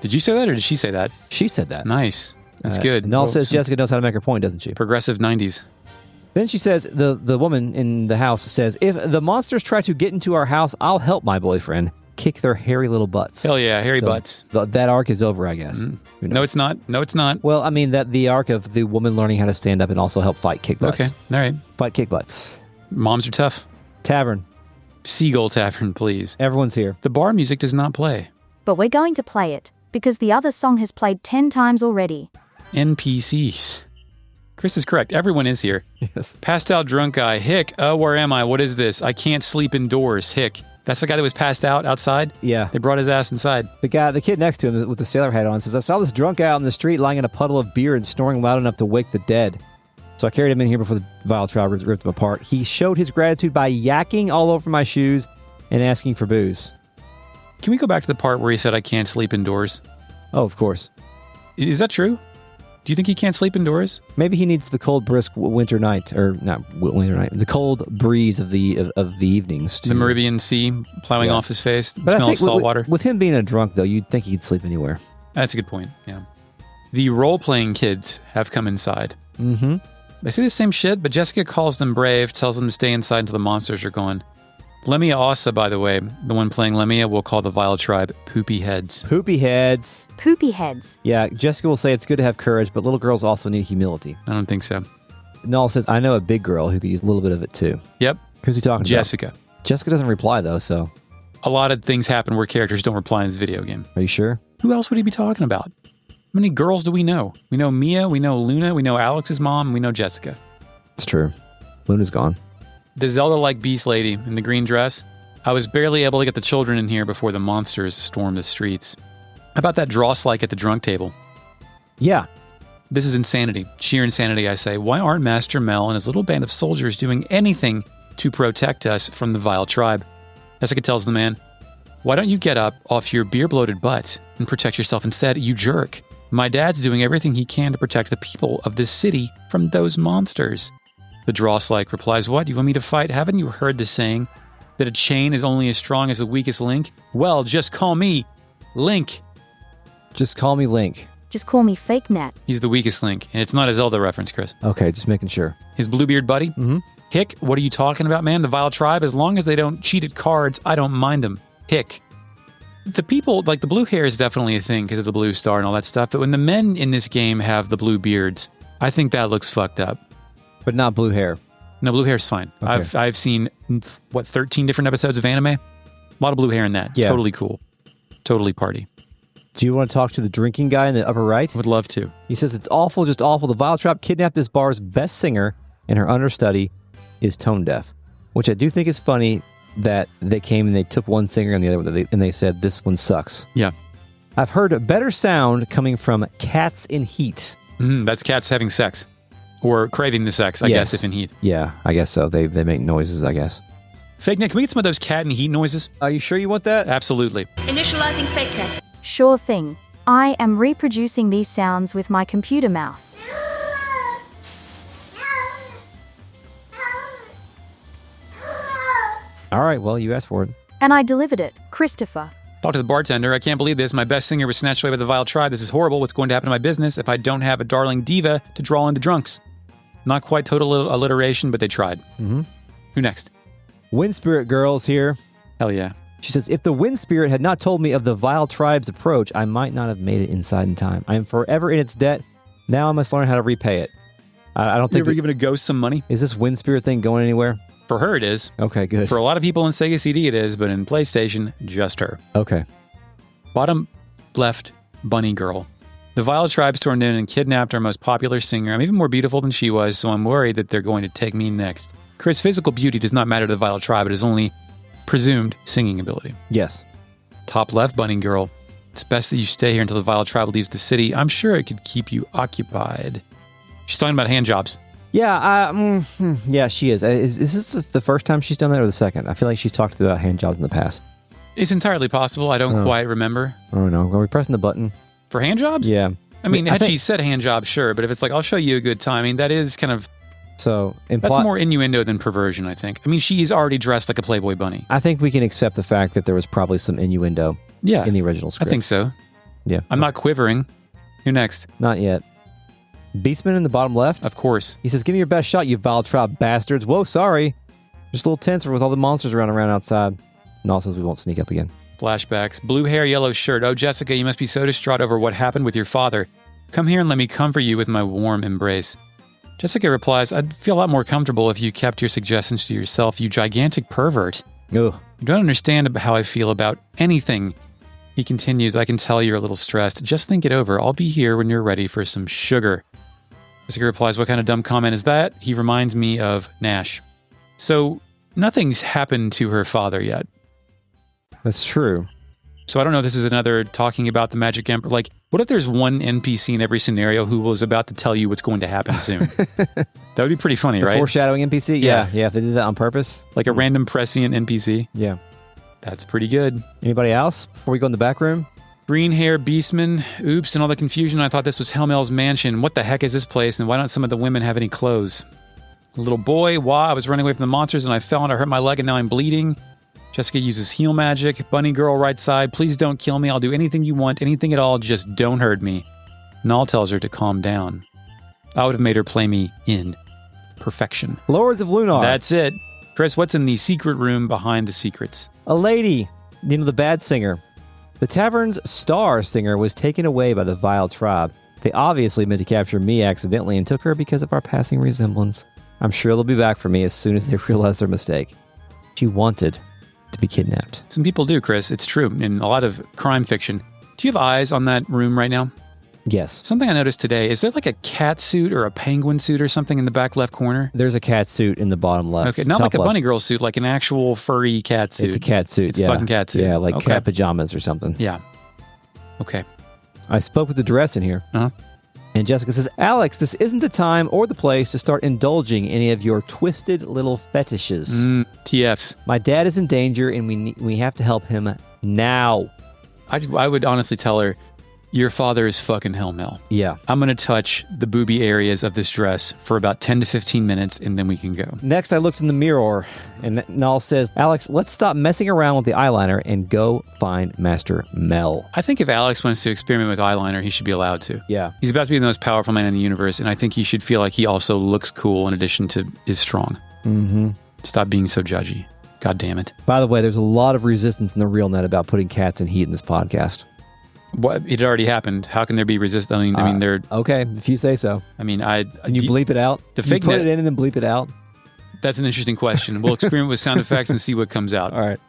Did you say that or did she say that? She said that. Nice. That's good. Null Well, says some Jessica knows how to make her point, doesn't she? progressive 90s. Then she says, the woman in the house says, if the monsters try to get into our house, I'll help my boyfriend kick their hairy little butts. Hell yeah, hairy So butts. that arc is over, I guess. Who knows? No, it's not. No, it's not. Well, I mean, that the arc of the woman learning how to stand up and also help fight kick butts. Okay, all right. Fight kick butts. Moms are tough. Tavern. Seagull Tavern, please. Everyone's here. The bar music does not play. But we're going to play it, because the other song has played 10 times already. NPCs. Chris is correct. Everyone is here. Yes. Passed out drunk guy. Hick. Oh, where am I? What is this? I can't sleep indoors. Hick. That's the guy that was passed out outside? Yeah. They brought his ass inside. The kid next to him with the sailor hat on says, I saw this drunk guy out in the street lying in a puddle of beer and snoring loud enough to wake the dead. So I carried him in here before the vile trial ripped him apart. He showed his gratitude by yakking all over my shoes and asking for booze. Can we go back to the part where he said, I can't sleep indoors? Oh, of course. Is that true? Do you think he can't sleep indoors? Maybe he needs the cold, brisk winter night, or not winter night, the cold breeze of the evenings. The Meribian Sea plowing off his face, the But I smell of think salt water. With him being a drunk, though, you'd think he'd sleep anywhere. That's a good point, yeah. The role-playing kids have come inside. Mm-hmm. They say the same shit, but Jessica calls them brave, tells them to stay inside until the monsters are gone. Lemia Ossa, by the way, the one playing Lemia, will call the Vile Tribe Poopy Heads. Poopy heads. Poopy heads. Yeah, Jessica will say it's good to have courage, but little girls also need humility. I don't think so. Null says, I know a big girl who could use a little bit of it, too. Yep. Who's he talking Jessica. about? Jessica doesn't reply, though, so... A lot of things happen where characters don't reply in this video game. Are you sure? Who else would he be talking about? How many girls do we know? We know Mia, we know Luna, we know Alex's mom, and we know Jessica. It's true. Luna's gone. The Zelda-like beast lady in the green dress. I was barely able to get the children in here before the monsters stormed the streets. How about that dross-like at the drunk table? Yeah. This is insanity. Sheer insanity, I say. Why aren't Master Mel and his little band of soldiers doing anything to protect us from the Vile Tribe? Jessica tells the man, Why don't you get up off your beer-bloated butt and protect yourself instead, you jerk? My dad's doing everything he can to protect the people of this city from those monsters. The Dross-like replies, what? You want me to fight? Haven't you heard the saying that a chain is only as strong as the weakest link? Well, just call me Link. Just call me Link. Just call me Fake Net. He's the weakest link, and it's not a Zelda reference, Chris. Okay, just making sure. His Bluebeard buddy? Mm-hmm. Hick, what are you talking about, man? The Vile Tribe, as long as they don't cheat at cards, I don't mind them. Hick. The people, like the blue hair is definitely a thing because of the blue star and all that stuff, but when the men in this game have the blue beards, I think that looks fucked up. But not blue hair. No, blue hair's fine. Okay. I've seen, 13 different episodes of anime? A lot of blue hair in that. Yeah. Totally cool. Totally party. Do you want to talk to the drinking guy in the upper right? Would love to. He says, it's awful, just awful. The Vile Trap kidnapped this bar's best singer, and her understudy is tone deaf. Which I do think is funny that they came and they took one singer and the other one, and they said, this one sucks. Yeah. I've heard a better sound coming from cats in heat. That's cats having sex. Or craving the sex, I guess, if in heat. Yeah, I guess so. They make noises, I guess. Fake Net, can we get some of those cat and heat noises? Are you sure you want that? Absolutely. Initializing fake net. Sure thing. I am reproducing these sounds with my computer mouth. All right, well, you asked for it. And I delivered it, Christopher. Talk to the bartender. I can't believe this. My best singer was snatched away by the Vile Tribe. This is horrible. What's going to happen to my business if I don't have a darling diva to draw in the drunks? Not quite total alliteration, but they tried. Mm-hmm. Who next? Wind Spirit Girl's here. Hell yeah. She says, if the Wind Spirit had not told me of the Vile Tribe's approach, I might not have made it inside in time. I am forever in its debt. Now I must learn how to repay it. I don't think... You ever given a ghost some money? Is this Wind Spirit thing going anywhere? For her, it is. Okay, good. For a lot of people in Sega CD, it is, but in PlayStation, just her. Okay. Bottom left, Bunny Girl. The Vile Tribe stormed in and kidnapped our most popular singer. I'm even more beautiful than she was, so I'm worried that they're going to take me next. Chris, physical beauty does not matter to the Vile Tribe. It is only presumed singing ability. Yes. Top left, Bunny Girl. It's best that you stay here until the Vile Tribe leaves the city. I'm sure it could keep you occupied. She's talking about hand jobs. Yeah, yeah, she is. Is this the first time she's done that or the second? I feel like she's talked about hand jobs in the past. It's entirely possible. I don't quite remember. Oh, no. Are we pressing the button? For hand jobs? Yeah. I mean, had she said hand job, sure. But if it's like, I'll show you a good time, I mean, that is kind of... So that's more innuendo than perversion, I think. I mean, she's already dressed like a Playboy bunny. I think we can accept the fact that there was probably some innuendo in the original script. I think so. Yeah. I'm not quivering. Who next? Not yet. Beastman in the bottom left? Of course. He says, give me your best shot, you Vile Tribe bastards. Whoa, sorry. Just a little tenser with all the monsters around outside. And also says we won't sneak up again. Flashbacks. Blue hair, yellow shirt. Oh, Jessica, you must be so distraught over what happened with your father. Come here and let me comfort you with my warm embrace. Jessica replies, I'd feel a lot more comfortable if you kept your suggestions to yourself, you gigantic pervert. Ugh. You don't understand how I feel about anything. He continues, I can tell you're a little stressed. Just think it over. I'll be here when you're ready for some sugar. Jessica replies, what kind of dumb comment is that? He reminds me of Nash. So nothing's happened to her father yet. That's true. So I don't know if this is another talking about the Magic Emperor. Like, what if there's one NPC in every scenario who was about to tell you what's going to happen soon? That would be pretty funny, right? Foreshadowing NPC? Yeah, if they did that on purpose. Like a random prescient NPC? Yeah. That's pretty good. Anybody else before we go in the back room? Green hair beastman. Oops, and all the confusion. I thought this was Helmel's mansion. What the heck is this place, and why don't some of the women have any clothes? Little boy, I was running away from the monsters and I fell and I hurt my leg and now I'm bleeding. Jessica uses heal magic. Bunny girl right side. Please don't kill me. I'll do anything you want. Anything at all. Just don't hurt me. Null tells her to calm down. I would have made her play me in perfection. Lords of Lunar. That's it. Chris, what's in the secret room behind the secrets? A lady. The bad singer. The tavern's star singer was taken away by the Vile Tribe. They obviously meant to capture me accidentally and took her because of our passing resemblance. I'm sure they'll be back for me as soon as they realize their mistake. She wanted to be kidnapped. Some people do, Chris. It's true. In a lot of crime fiction. Do you have eyes on that room right now? Yes. Something I noticed today. Is there like a cat suit or a penguin suit or something in the back left corner? There's a cat suit in the bottom left. Okay, not like a bunny girl suit, like an actual furry cat suit. It's a cat suit, It's a fucking cat suit. Yeah, like cat pajamas or something. Yeah. Okay. I spoke with the dress in here. Uh-huh. And Jessica says, Alex, this isn't the time or the place to start indulging any of your twisted little fetishes. TFs. My dad is in danger and we have to help him now. I would honestly tell her, your father is fucking hell, Mel. Yeah. I'm going to touch the booby areas of this dress for about 10 to 15 minutes, and then we can go. Next, I looked in the mirror, and Nal says, Alex, let's stop messing around with the eyeliner and go find Master Mel. I think if Alex wants to experiment with eyeliner, he should be allowed to. Yeah. He's about to be the most powerful man in the universe, and I think he should feel like he also looks cool in addition to is strong. Mm-hmm. Stop being so judgy. God damn it. By the way, there's a lot of resistance in the real net about putting cats in heat in this podcast. What? It already happened. How can there be resistance? I mean, they're... Okay, if you say so. I mean, Can you bleep it out? The you fake put net, it in and then bleep it out? That's an interesting question. We'll experiment with sound effects and see what comes out. All right.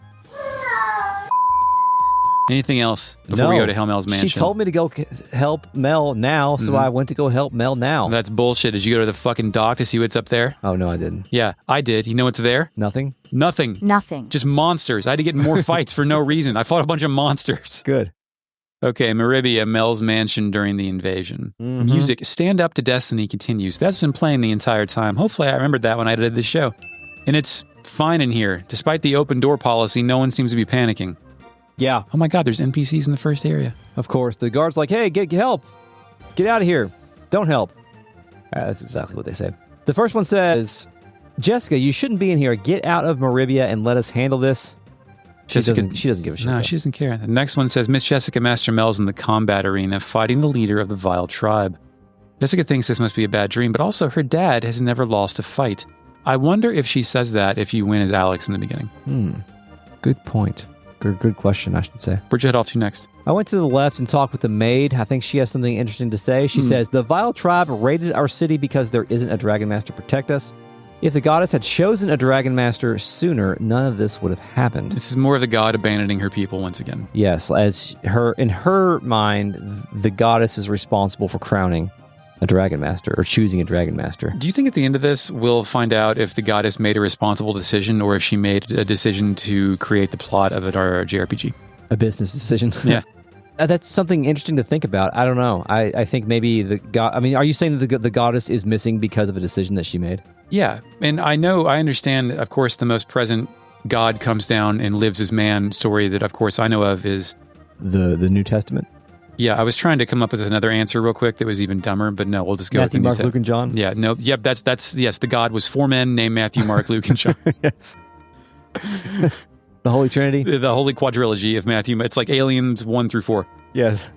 Anything else before we go to Mel's mansion? She told me to go help Mel now, so I went to go help Mel now. That's bullshit. Did you go to the fucking dock to see what's up there? Oh, no, I didn't. Yeah, I did. You know what's there? Nothing? Nothing. Nothing. Just monsters. I had to get in more fights for no reason. I fought a bunch of monsters. Good. Okay, Meribia, Mel's mansion during the invasion. Mm-hmm. Music, Stand Up to Destiny continues. That's been playing the entire time. Hopefully I remembered that when I did this show. And it's fine in here. Despite the open door policy, no one seems to be panicking. Yeah. Oh my God, there's NPCs in the first area. Of course. The guard's like, hey, get help. Get out of here. Don't help. That's exactly what they say. The first one says, Jessica, you shouldn't be in here. Get out of Meribia and let us handle this. She doesn't give a shit. No, though. she doesn't care. The next one says, Miss Jessica, Master Mel's in the combat arena fighting the leader of the vile tribe. Jessica thinks this must be a bad dream, but also her dad has never lost a fight. I wonder if she says that if you win as Alex in the beginning. Good point. Good question, I should say. Where'd you head off to next? I went to the left and talked with the maid. I think she has something interesting to say. She says, the vile tribe raided our city because there isn't a dragon master to protect us. If the goddess had chosen a dragon master sooner, none of this would have happened. This is more of the god abandoning her people once again. Yes, in her mind, the goddess is responsible for crowning a dragon master or choosing a dragon master. Do you think at the end of this, we'll find out if the goddess made a responsible decision or if she made a decision to create the plot of an JRPG? A business decision? Yeah. That's something interesting to think about. I don't know. I think maybe are you saying that the goddess is missing because of a decision that she made? Yeah. And I understand, of course, the most present God comes down and lives as man story that, of course, I know of is... The New Testament? Yeah, I was trying to come up with another answer real quick that was even dumber, but no, we'll just go Matthew, with the Mark, Luke, and John? Yeah, no, yep, that's yes, the God was 4 men named Matthew, Mark, Luke, and John. Yes. The Holy Trinity? The Holy Quadrilogy of Matthew. It's like Aliens 1 through 4. Yes.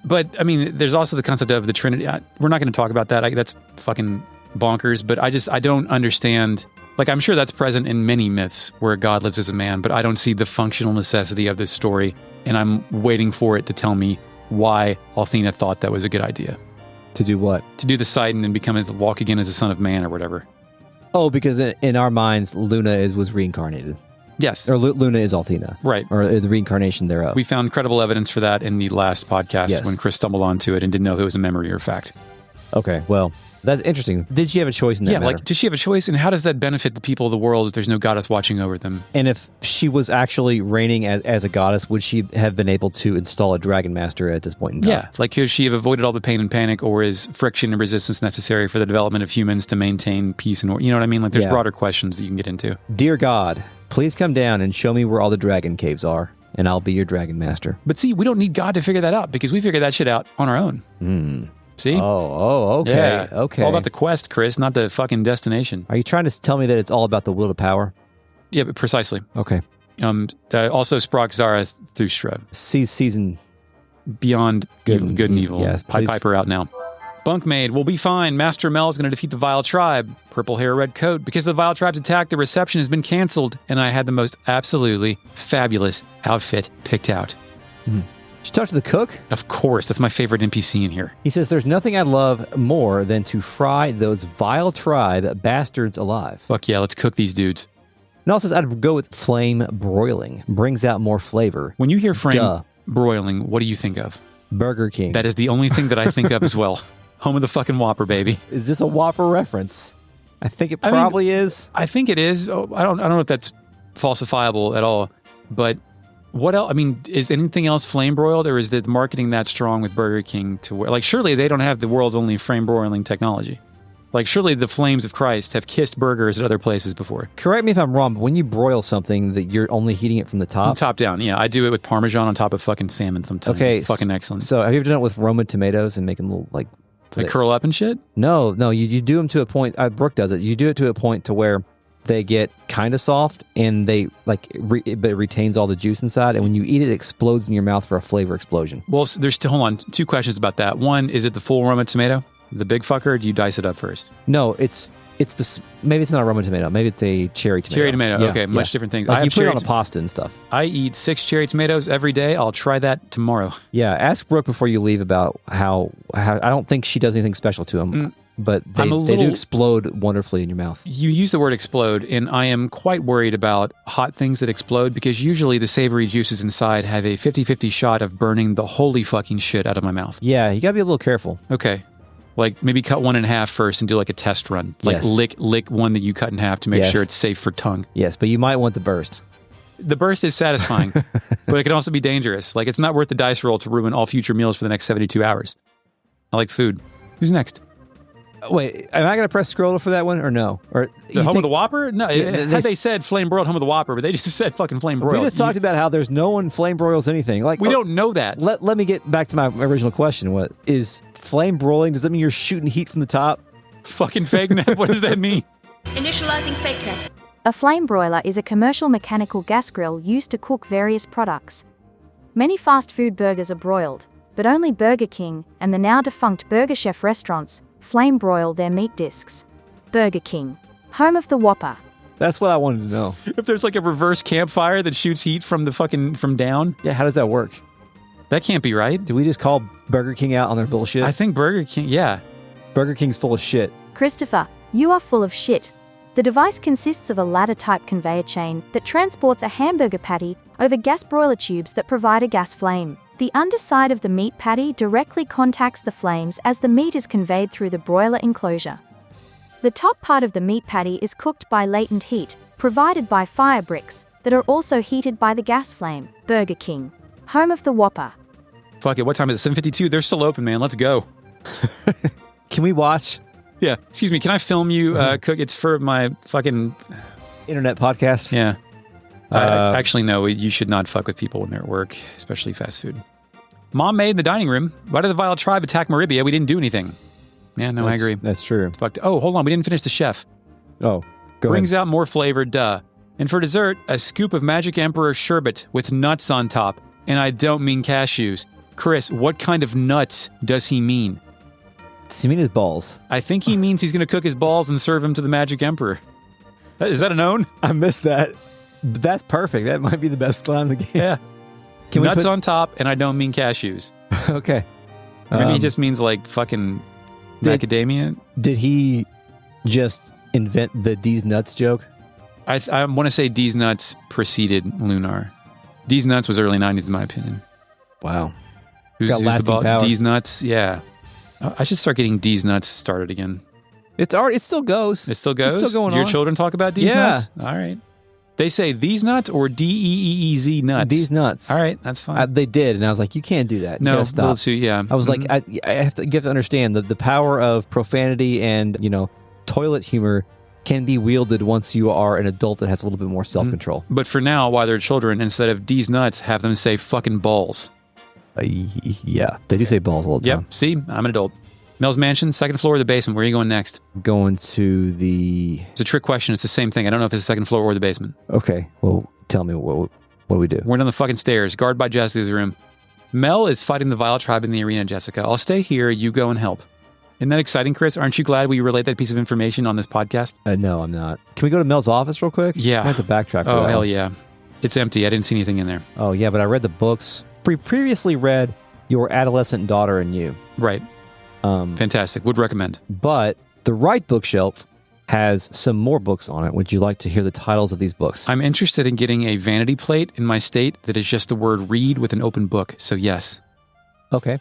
But, I mean, there's also the concept of the Trinity. We're not going to talk about that. That's fucking bonkers, but I don't understand. Like, I'm sure that's present in many myths where God lives as a man, but I don't see the functional necessity of this story, and I'm waiting for it to tell me why Althena thought that was a good idea. To do what? To do the Sidon and walk again as a son of man or whatever. Oh, because in our minds, Luna was reincarnated. Yes. Or Luna is Althena. Right. Or the reincarnation thereof. We found credible evidence for that in the last podcast Yes. when Chris stumbled onto it and didn't know if it was a memory or fact. Okay, well, that's interesting. Did she have a choice in that matter? Like, does she have a choice? And how does that benefit the people of the world if there's no goddess watching over them? And if she was actually reigning as a goddess, would she have been able to install a dragon master at this point in time? Yeah, like could she have avoided all the pain and panic, or is friction and resistance necessary for the development of humans to maintain peace and order? You know what I mean? Like, there's broader questions that you can get into. Dear God, please come down and show me where all the dragon caves are, and I'll be your dragon master. But see, we don't need God to figure that out because we figure that shit out on our own. See? Oh, okay. Yeah. Okay. It's all about the quest, Chris, not the fucking destination. Are you trying to tell me that it's all about the will to power? Yeah, but precisely. Okay. Also, Sprock Zarathustra. Season Beyond good and evil. Yes, Pied Piper out now. Bunkmaid, we'll be fine. Master Mel is going to defeat the Vile Tribe. Purple hair, red coat. Because of the Vile Tribe's attack, the reception has been canceled, and I had the most absolutely fabulous outfit picked out. Did you talk to the cook? Of course, that's my favorite NPC in here. He says, there's nothing I'd love more than to fry those Vile Tribe bastards alive. Fuck yeah, let's cook these dudes. And also says, I'd go with flame broiling. Brings out more flavor. When you hear flame broiling, what do you think of? Burger King. That is the only thing that I think of as well. Home of the fucking Whopper, baby. Is this a Whopper reference? I think it probably is. I think it is. Oh, I don't know if that's falsifiable at all. But what else? I mean, is anything else flame broiled, or is the marketing that strong with Burger King to where, like, surely they don't have the world's only flame broiling technology? Like, surely the flames of Christ have kissed burgers at other places before. Correct me if I'm wrong, but when you broil something, that you're only heating it from the top? Top down, yeah. I do it with Parmesan on top of fucking salmon sometimes. Okay. It's fucking excellent. So have you ever done it with Roma tomatoes and make them little, like curl up and shit? No, you do them to a point, Brooke does it, you do it to a point to where they get kind of soft and they, but it retains all the juice inside, and when you eat it, it explodes in your mouth for a flavor explosion. Well, there's still, hold on, 2 questions about that. One, is it the full Roma tomato? The big fucker, or do you dice it up first? No, maybe it's not a Roma tomato. Maybe it's a cherry tomato. Cherry tomato, Yeah, okay, much different things. Like I you have put it cherry on a pasta and stuff. I eat 6 cherry tomatoes every day. I'll try that tomorrow. Yeah, ask Brooke before you leave about how I don't think she does anything special to them, but they do explode wonderfully in your mouth. You use the word explode, and I am quite worried about hot things that explode because usually the savory juices inside have a 50-50 shot of burning the holy fucking shit out of my mouth. Yeah, you gotta be a little careful. Okay. Like, maybe cut one in half first and do like a test run. Like, Yes. lick one that you cut in half to make Yes. sure it's safe for tongue. Yes, but you might want the burst. The burst is satisfying, but it can also be dangerous. Like, it's not worth the dice roll to ruin all future meals for the next 72 hours. I like food. Who's next? Wait, am I gonna press scroll for that one or no? Or The Home of the Whopper? No, Yeah, they said flame broiled Home of the Whopper, but they just said fucking flame broiled. We just talked about how there's no one flame broils anything. Like We don't know that. Let me get back to my original question. What is flame broiling? Does that mean you're shooting heat from the top? Fucking fake net. What does that mean? Initializing fake net. A flame broiler is a commercial mechanical gas grill used to cook various products. Many fast food burgers are broiled, but only Burger King and the now defunct Burger Chef restaurants flame broil their meat discs. Burger King, home of the Whopper. That's what I wanted to know. If there's like a reverse campfire that shoots heat from the fucking from down, Yeah, how does that work? that can't be right. Do we just call Burger King out on their bullshit? I think Burger King, yeah. Burger King's full of shit. Christopher, you are full of shit. The device consists of a ladder-type conveyor chain that transports a hamburger patty over gas broiler tubes that provide a gas flame. The underside of the meat patty directly contacts the flames as the meat is conveyed through the broiler enclosure. The top part of the meat patty is cooked by latent heat, provided by fire bricks, that are also heated by the gas flame. Burger King, home of the Whopper. Fuck it, what time is it? 7:52? They're still open, man. Let's go. Can we watch Yeah, excuse me, can I film you cook? It's for my fucking, internet podcast? yeah. Actually, no, you should not fuck with people when they're at work, especially fast food. Mom made in the dining room. Why did the Vile Tribe attack Meribia? We didn't do anything. Yeah, no, I agree. That's true. Fucked. Oh, hold on, we didn't finish the chef. Oh, go Brings ahead. out more flavor, duh. And for dessert, a scoop of Magic Emperor sherbet with nuts on top. And I don't mean cashews. Chris, what kind of nuts does he mean? Does he mean his balls? I think he means he's going to cook his balls and serve them to the Magic Emperor. Is that a known? I missed that. That's perfect. That might be the best line in the game. Yeah. Can Nuts we put... on top, and I don't mean cashews. Okay. Maybe he just means like fucking macadamia. Did he just invent the D's nuts joke? I want to say D's Nuts preceded Lunar. D's Nuts was early 90s in my opinion. Wow. Who's got the lasting ball? power. D's Nuts, yeah. I should start getting D's Nuts started again. It still goes. It still goes? It's still going Your on. children talk about D's Yeah. Nuts? All right. They say these nuts or DEEEZ nuts? D's nuts. All right, that's fine. They did, and I was like, you can't do that. You no, gotta stop. little too, yeah. I was like, I have to understand that the power of profanity and, toilet humor can be wielded once you are an adult that has a little bit more self-control. But for now, while they're children, instead of D's nuts, have them say fucking balls. Yeah, they do say balls all the time. Yep, see, I'm an adult. Mel's Mansion, second floor or the basement? Where are you going next? Going to the... It's a trick question. It's the same thing. I don't know if it's the second floor or the basement. Okay, well, tell me, what do we do? We're down the fucking stairs, guarded by Jessica's room. Mel is fighting the Vile Tribe in the arena, Jessica. I'll stay here. You go and help. Isn't that exciting, Chris? Aren't you glad we relate that piece of information on this podcast? No, I'm not. Can we go to Mel's office real quick? Yeah. I have to backtrack. Oh, hell yeah. It's empty. I didn't see anything in there. Oh, yeah, but I read the books. We previously read Your Adolescent Daughter and You. Right. Fantastic. Would recommend. But the right bookshelf has some more books on it. Would you like to hear the titles of these books? I'm interested in getting a vanity plate in my state that is just the word read with an open book. So yes. Okay.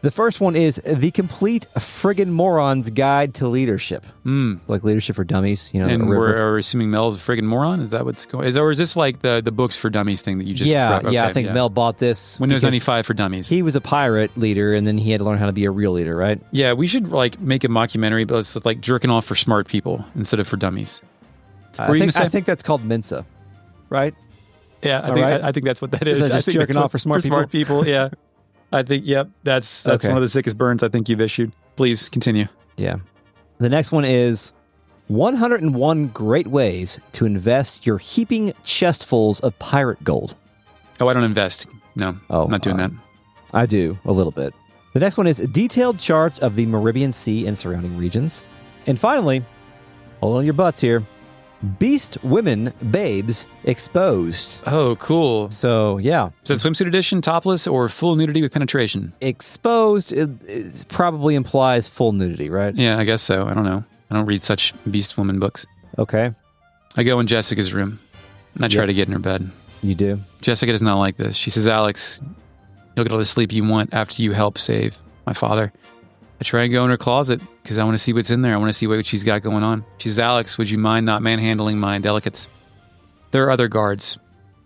The first one is The Complete Friggin' Moron's Guide to Leadership. Like Leadership for Dummies. You know, And we're assuming Mel's a friggin' moron? Is that what's going on? Or is this like the books for dummies thing that you just... Yeah, okay, I think Mel bought this. Windows because 95 for dummies. He was a pirate leader, and then he had to learn how to be a real leader, right? Yeah, we should like make a mockumentary, but it's like jerking off for smart people instead of for dummies. I think that's called Mensa, right? Yeah, I think that's what that is. Is that I just think jerking that's off for smart people? Smart people, yeah. I think, yep, that's Okay. one of the sickest burns I think you've issued. Please continue. Yeah. The next one is 101 Great Ways to Invest Your Heaping Chestfuls of Pirate Gold. Oh, I don't invest. No, I'm not doing that. I do, a little bit. The next one is detailed charts of the Meribian Sea and surrounding regions. And finally, hold on your butts here, Beast Women Babes Exposed. Oh, cool. So, yeah. Is that swimsuit edition, topless, or full nudity with penetration? Exposed it probably implies full nudity, right? Yeah, I guess so. I don't know. I don't read such Beast Woman books. Okay. I go in Jessica's room, and I try to get in her bed. You do? Jessica does not like this. She says, Alex, you'll get all the sleep you want after you help save my father. I try and go in her closet because I want to see what's in there. I want to see what she's got going on. She says, Alex, would you mind not manhandling my delicates? There are other guards,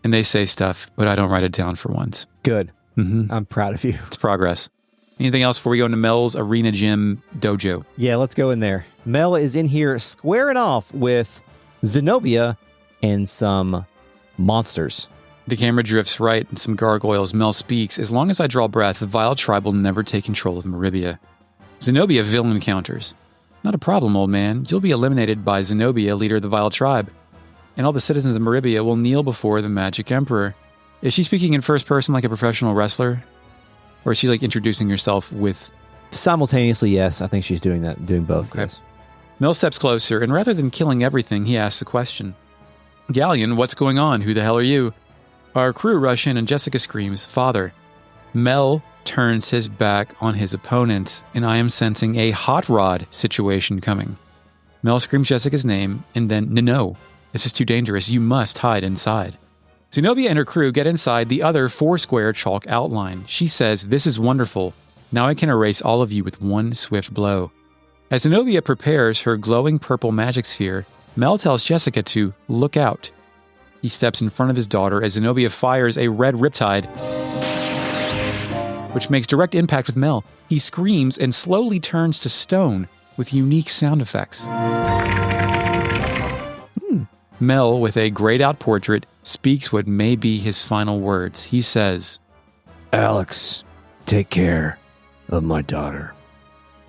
and they say stuff, but I don't write it down for once. Good. Mm-hmm. I'm proud of you. It's progress. Anything else before we go into Mel's Arena Gym Dojo? Yeah, let's go in there. Mel is in here squaring off with Xenobia and some monsters. The camera drifts right and some gargoyles. Mel speaks. As long as I draw breath, the vile tribe will never take control of Meribia. Xenobia villain encounters. Not a problem, old man. You'll be eliminated by Xenobia, leader of the vile tribe. And all the citizens of Meribia will kneel before the magic emperor. Is she speaking in first person like a professional wrestler? Or is she like introducing herself with... Simultaneously, yes. I think she's doing that, doing both. Okay. Yes. Mel steps closer, and rather than killing everything, he asks a question. Galleon, what's going on? Who the hell are you? Our crew rush in, and Jessica screams, Father. Mel turns his back on his opponents, and I am sensing a hot rod situation coming. Mel screams Jessica's name, and then, no, this is too dangerous. You must hide inside. Xenobia and her crew get inside the other four-square chalk outline. She says, this is wonderful. Now I can erase all of you with one swift blow. As Xenobia prepares her glowing purple magic sphere, Mel tells Jessica to look out. He steps in front of his daughter as Xenobia fires a red riptide, which makes direct impact with Mel. He screams and slowly turns to stone with unique sound effects. Mel, with a grayed-out portrait, speaks what may be his final words. He says, Alex, take care of my daughter.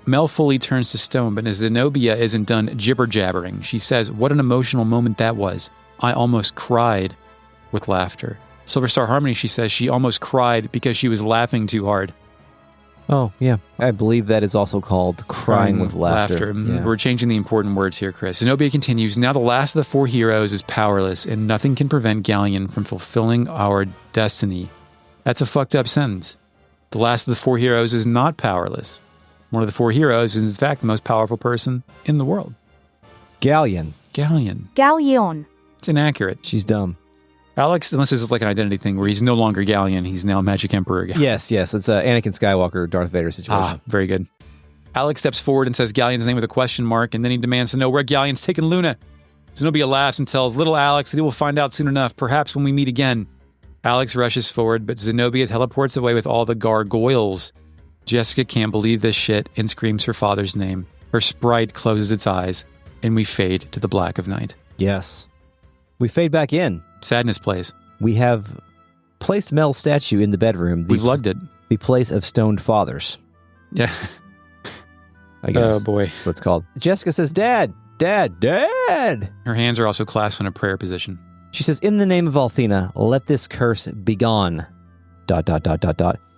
Mel fully turns to stone, but as Xenobia isn't done jibber-jabbering, she says, what an emotional moment that was. I almost cried with laughter. Silver Star Harmony, she says she almost cried because she was laughing too hard. Oh, yeah. I believe that is also called crying with laughter. Yeah. We're changing the important words here, Chris. Zenobia continues, now the last of the four heroes is powerless, and nothing can prevent Galleon from fulfilling our destiny. That's a fucked up sentence. The last of the four heroes is not powerless. One of the four heroes is, in fact, the most powerful person in the world. Galleon. Galleon. Galleon. It's inaccurate. She's dumb. Alex, unless this is like an identity thing where he's no longer Galleon, he's now Magic Emperor again. Yes. It's an Anakin Skywalker, Darth Vader situation. Ah, very good. Alex steps forward and says Galleon's name with a question mark, and then he demands to know where Galleon's taken Luna. Zenobia laughs and tells little Alex that he will find out soon enough, perhaps when we meet again. Alex rushes forward, but Zenobia teleports away with all the gargoyles. Jessica can't believe this shit and screams her father's name. Her sprite closes its eyes, and we fade to the black of night. Yes. We fade back in. Sadness plays. We have placed Mel's statue in the bedroom. We've lugged it. The place of stoned fathers. Yeah. I guess. Oh, boy. That's what it's called. Jessica says, Dad! Dad! Her hands are also clasped in a prayer position. She says, in the name of Althena, let this curse be gone. ...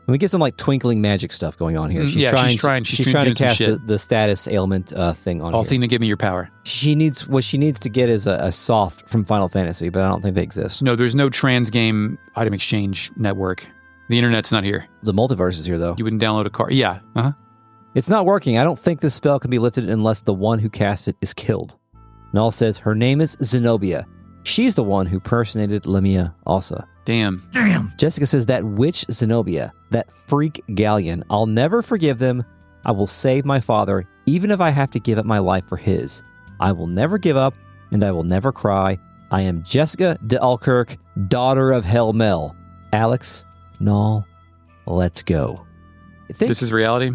And we get some like twinkling magic stuff going on here. She's trying to cast the status ailment thing on Althena, give me your power. What she needs to get is a soft from Final Fantasy, but I don't think they exist. No, there's no trans game item exchange network. The internet's not here. The multiverse is here, though. You wouldn't download a card. Yeah. Uh-huh. It's not working. I don't think this spell can be lifted unless the one who cast it is killed. Null says her name is Xenobia, She's the one who personated Lamia Alsa. Damn. Jessica says that witch Xenobia, that freak Galleon, I'll never forgive them. I will save my father, even if I have to give up my life for his. I will never give up, and I will never cry. I am Jessica de Alkirk, daughter of Hell Mel. Alex, Null, let's go. This is reality?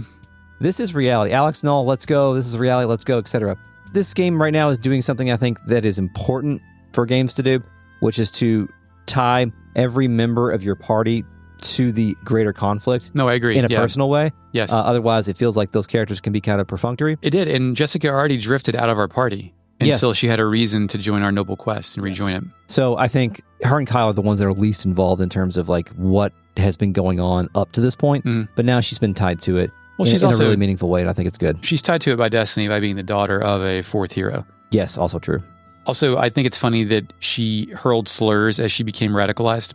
This is reality. Alex, Null, let's go. This is reality, let's go, etc. This game right now is doing something I think that is important for games to do, which is to tie every member of your party to the greater conflict. No, I agree. In a personal way. Yes. Otherwise, it feels like those characters can be kind of perfunctory. It did, and Jessica already drifted out of our party until she had a reason to join our noble quest and rejoin it. So I think her and Kyle are the ones that are least involved in terms of like what has been going on up to this point, but now she's been tied to it in a really meaningful way, and I think it's good. She's tied to it by destiny by being the daughter of a fourth hero. Yes, also true. Also, I think it's funny that she hurled slurs as she became radicalized.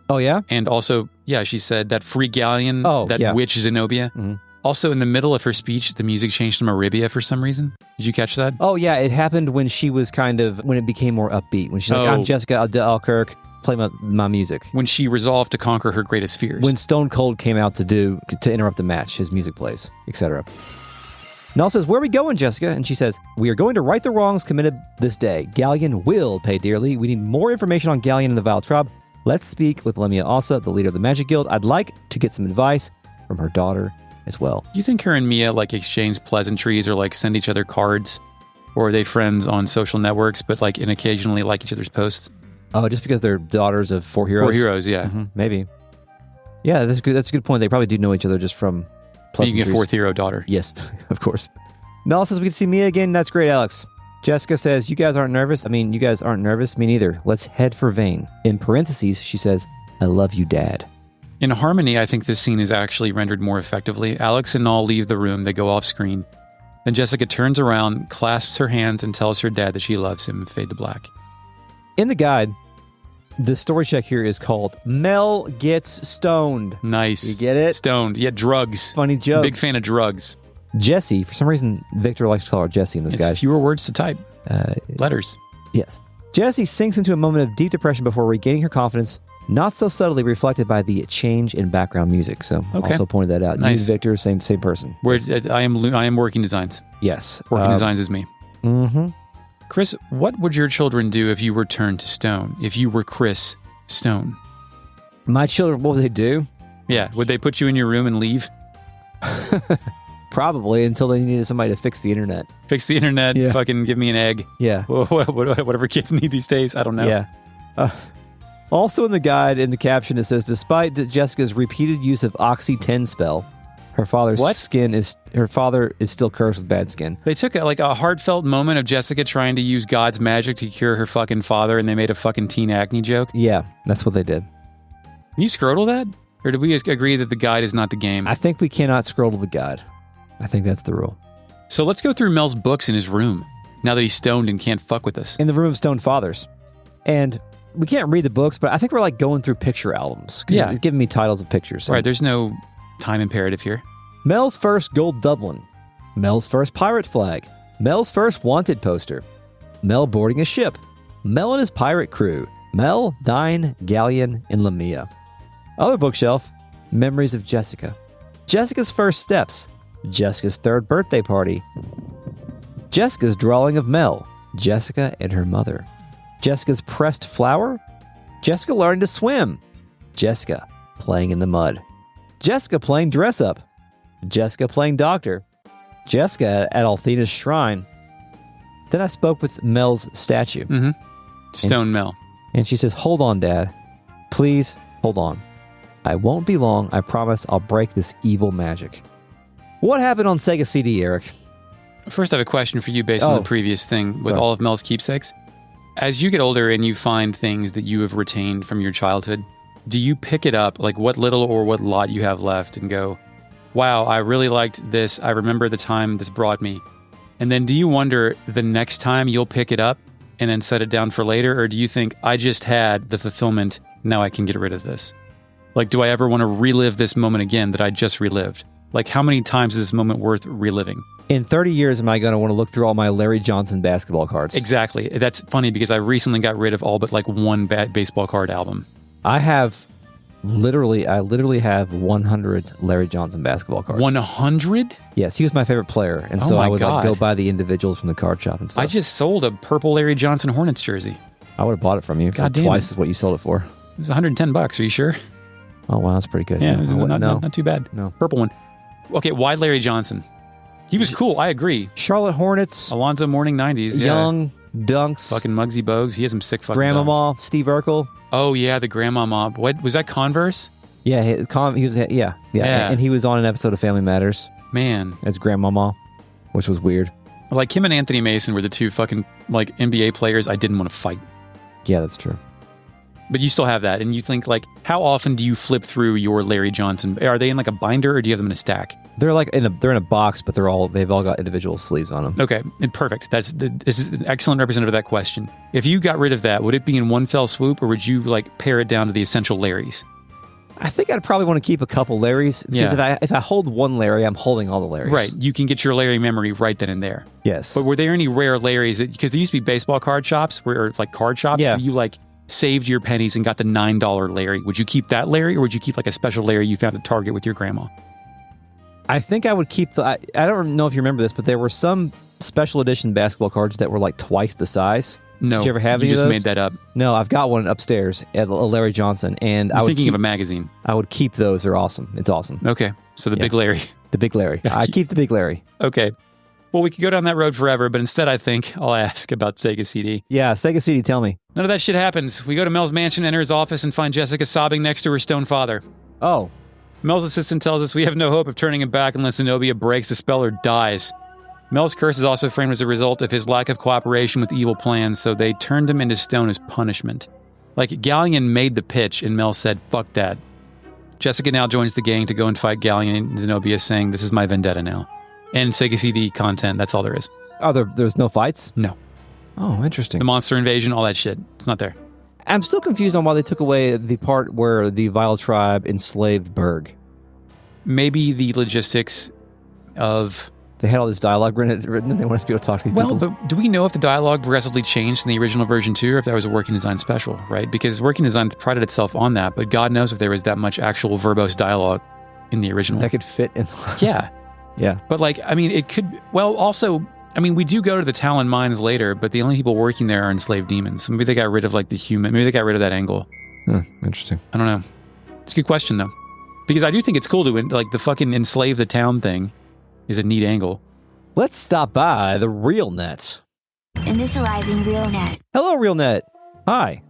Oh, yeah? And also, she said that free galleon, witch Xenobia. Mm-hmm. Also, in the middle of her speech, the music changed to Meribia for some reason. Did you catch that? Oh, yeah. It happened when she was when it became more upbeat. When she's like, I'm Jessica de Alkirk, play my music. When she resolved to conquer her greatest fears. When Stone Cold came out to interrupt the match, his music plays, etc. Null says, where are we going, Jessica? And she says, we are going to right the wrongs committed this day. Galleon will pay dearly. We need more information on Galleon and the Vile Tribe. Let's speak with Lamia Alsa, the leader of the Magic Guild. I'd like to get some advice from her daughter as well. Do you think her and Mia like exchange pleasantries or like send each other cards? Or are they friends on social networks, but like and occasionally like each other's posts? Oh, just because they're daughters of four heroes? 4 heroes, yeah. Mm-hmm, maybe. Yeah, that's a good point. They probably do know each other just from pleasantries. Being a fourth hero daughter. Yes, of course. Null says we can see Mia again. That's great, Alex. Jessica says, you guys aren't nervous? I mean, you guys aren't nervous? Me neither. Let's head for Vane. In parentheses, she says, I love you, Dad. In harmony, I think this scene is actually rendered more effectively. Alex and Null leave the room. They go off screen. Then Jessica turns around, clasps her hands, and tells her dad that she loves him. Fade to black. In the guide, the story check here is called Mel Gets Stoned. Nice. You get it? Stoned. Yeah, drugs. Funny joke. Big fan of drugs. Jessie, for some reason, Victor likes to call her Jessie in this guide. Fewer words to type. Letters. Yes. Jessie sinks into a moment of deep depression before regaining her confidence, not so subtly reflected by the change in background music. So, also pointed that out. Nice. You, Victor, same person. I am working designs. Yes. Working designs is me. Mm-hmm. Chris, what would your children do if you were turned to stone? If you were Chris Stone? My children, what would they do? Yeah. Would they put you in your room and leave? Probably, until they needed somebody to fix the internet. Fix the internet, fucking give me an egg. Yeah. Whatever kids need these days, I don't know. Yeah. Also in the guide, in the caption, it says, despite Jessica's repeated use of Oxy 10 spell, her father is still cursed with bad skin. They took a heartfelt moment of Jessica trying to use God's magic to cure her fucking father, and they made a fucking teen acne joke. Yeah, that's what they did. Can you scroll that? Or did we agree that the guide is not the game? I think we cannot scroll to the guide. I think that's the rule. So let's go through Mel's books in his room, now that he's stoned and can't fuck with us. In the room of stoned fathers. And we can't read the books, but I think we're like going through picture albums. Yeah. It's giving me titles of pictures. So. Right, there's no time imperative here. Mel's first gold Dublin. Mel's first pirate flag. Mel's first wanted poster. Mel boarding a ship. Mel and his pirate crew. Mel, Dine, Galleon, and Lamia. Other bookshelf, memories of Jessica. Jessica's first steps. Jessica's third birthday party. Jessica's drawing of Mel. Jessica and her mother. Jessica's pressed flower. Jessica learning to swim. Jessica playing in the mud. Jessica playing dress up. Jessica playing doctor. Jessica at Althena's shrine. Then I spoke with Mel's statue. Mm-hmm. Stone Mel. And she says, hold on, Dad. Please, hold on. I won't be long. I promise I'll break this evil magic. What happened on Sega CD, Eric? First, I have a question for you based on the previous thing with all of Mel's keepsakes. As you get older and you find things that you have retained from your childhood, do you pick it up, like what little or what lot you have left, and go, wow, I really liked this. I remember the time this brought me. And then do you wonder the next time you'll pick it up and then set it down for later? Or do you think, I just had the fulfillment, now I can get rid of this? Like, do I ever want to relive this moment again that I just relived? Like, how many times is this moment worth reliving? In 30 years, am I going to want to look through all my Larry Johnson basketball cards? Exactly. That's funny because I recently got rid of all but like one baseball card album. I literally have 100 Larry Johnson basketball cards. 100? Yes, he was my favorite player, and so my I would God. like go buy the individuals from the card shop and stuff. I just sold a purple Larry Johnson Hornets jersey. I would have bought it from you for God damn twice it. as what you sold it for. It was $110. Are you sure? Oh wow, that's pretty good. Yeah, it was I wouldn't know. not too bad. No. Purple one. Okay, why Larry Johnson? He was cool. I agree. Charlotte Hornets, Alonzo Mourning 90s. Yeah. Young, Dunks, Fucking Muggsy Bogues. He has some sick fucking Grandmama, Steve Urkel. Oh, yeah, the Grandma Mob. What was that, Converse? Yeah, he was. Yeah, and he was on an episode of Family Matters Man. as Grandmama, which was weird. Like him and Anthony Mason were the two fucking like NBA players I didn't want to fight. Yeah, that's true. But you still have that. And you think like, how often do you flip through your Larry Johnson? Are they in like a binder or do you have them in a stack? They're like they're in a box, but they've all got individual sleeves on them. Okay, and perfect. This is an excellent representative of that question. If you got rid of that, would it be in one fell swoop or would you like pare it down to the essential Larrys? I think I'd probably want to keep a couple Larrys because if I hold one Larry, I'm holding all the Larrys. Right. You can get your Larry memory right then and there. Yes. But were there any rare Larrys because there used to be baseball card shops or like card shops that you like saved your pennies and got the $9 Larry? Would you keep that Larry or would you keep like a special Larry you found at Target with your grandma? I think I would keep I don't know if you remember this, but there were some special edition basketball cards that were like twice the size. No. Did you ever have any You just of those? made that up. No, I've got one upstairs at Larry Johnson, and I'm thinking of a magazine. I would keep those. They're awesome. It's awesome. Okay. So the big Larry. The big Larry. I keep the big Larry. Okay. Well, we could go down that road forever, but instead I think I'll ask about Sega CD. Yeah, Sega CD, tell me. None of that shit happens. We go to Mel's mansion, enter his office, and find Jessica sobbing next to her stone father. Oh. Mel's assistant tells us we have no hope of turning him back unless Xenobia breaks the spell or dies. Mel's curse is also framed as a result of his lack of cooperation with evil plans, so they turned him into stone as punishment. Like, Galleon made the pitch, and Mel said, fuck that. Jessica now joins the gang to go and fight Galleon and Xenobia, saying, this is my vendetta now. And Sega CD content, that's all there is. Oh, there's no fights? No. Oh, interesting. The monster invasion, all that shit. It's not there. I'm still confused on why they took away the part where the Vile Tribe enslaved Berg. Maybe the logistics of... They had all this dialogue written and they want us to be able to talk to these people. Well, but do we know if the dialogue progressively changed in the original version too, or if that was a working design special, right? Because working design prided itself on that, but God knows if there was that much actual verbose dialogue in the original. That could fit in. Yeah. Yeah. But like, I mean, it could... Well, also... I mean, we do go to the Talon mines later, but the only people working there are enslaved demons. So maybe they got rid of like the human. Maybe they got rid of that angle. Interesting. I don't know. It's a good question though, because I do think it's cool to like the fucking enslave the town thing is a neat angle. Let's stop by the RealNet. Initializing RealNet. Hello, RealNet. Hi.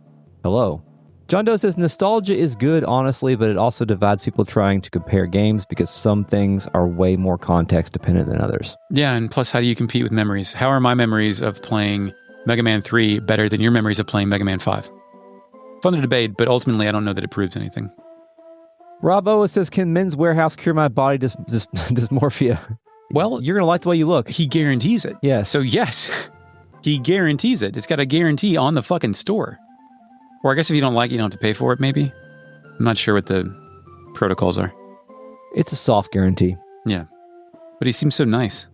Hello. John Doe says, nostalgia is good, honestly, but it also divides people trying to compare games because some things are way more context dependent than others. Yeah, and plus, how do you compete with memories? How are my memories of playing Mega Man 3 better than your memories of playing Mega Man 5? Fun to debate, but ultimately, I don't know that it proves anything. Rob Oa says, can Men's Warehouse cure my body dysmorphia? Well, you're going to like the way you look. He guarantees it. Yes. So yes, he guarantees it. It's got a guarantee on the fucking store. Or I guess if you don't like it, you don't have to pay for it, maybe? I'm not sure what the protocols are. It's a soft guarantee. Yeah. But he seems so nice.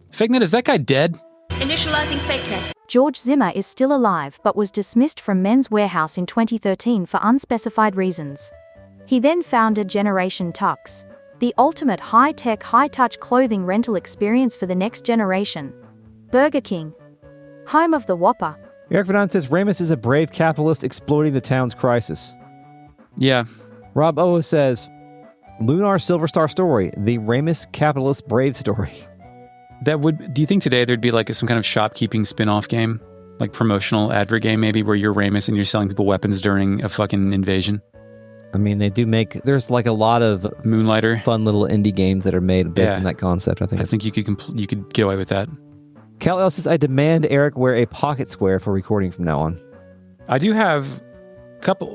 FakeNet, is that guy dead? Initializing FakeNet. George Zimmer is still alive but was dismissed from Men's Warehouse in 2013 for unspecified reasons. He then founded Generation Tux, the ultimate high-tech, high-touch clothing rental experience for the next generation. Burger King, home of the Whopper. Eric Vadon says, Ramus is a brave capitalist exploiting the town's crisis. Yeah. Rob Oa says, Lunar Silver Star Story, the Ramus capitalist brave story. Do you think today there'd be like some kind of shopkeeping spin-off game? Like promotional advert game maybe where you're Ramus and you're selling people weapons during a fucking invasion? I mean, they do there's like a lot of Moonlighter, fun little indie games that are made based on that concept, I think. I think you could get away with that. Cal L says, I demand Eric wear a pocket square for recording from now on. I do have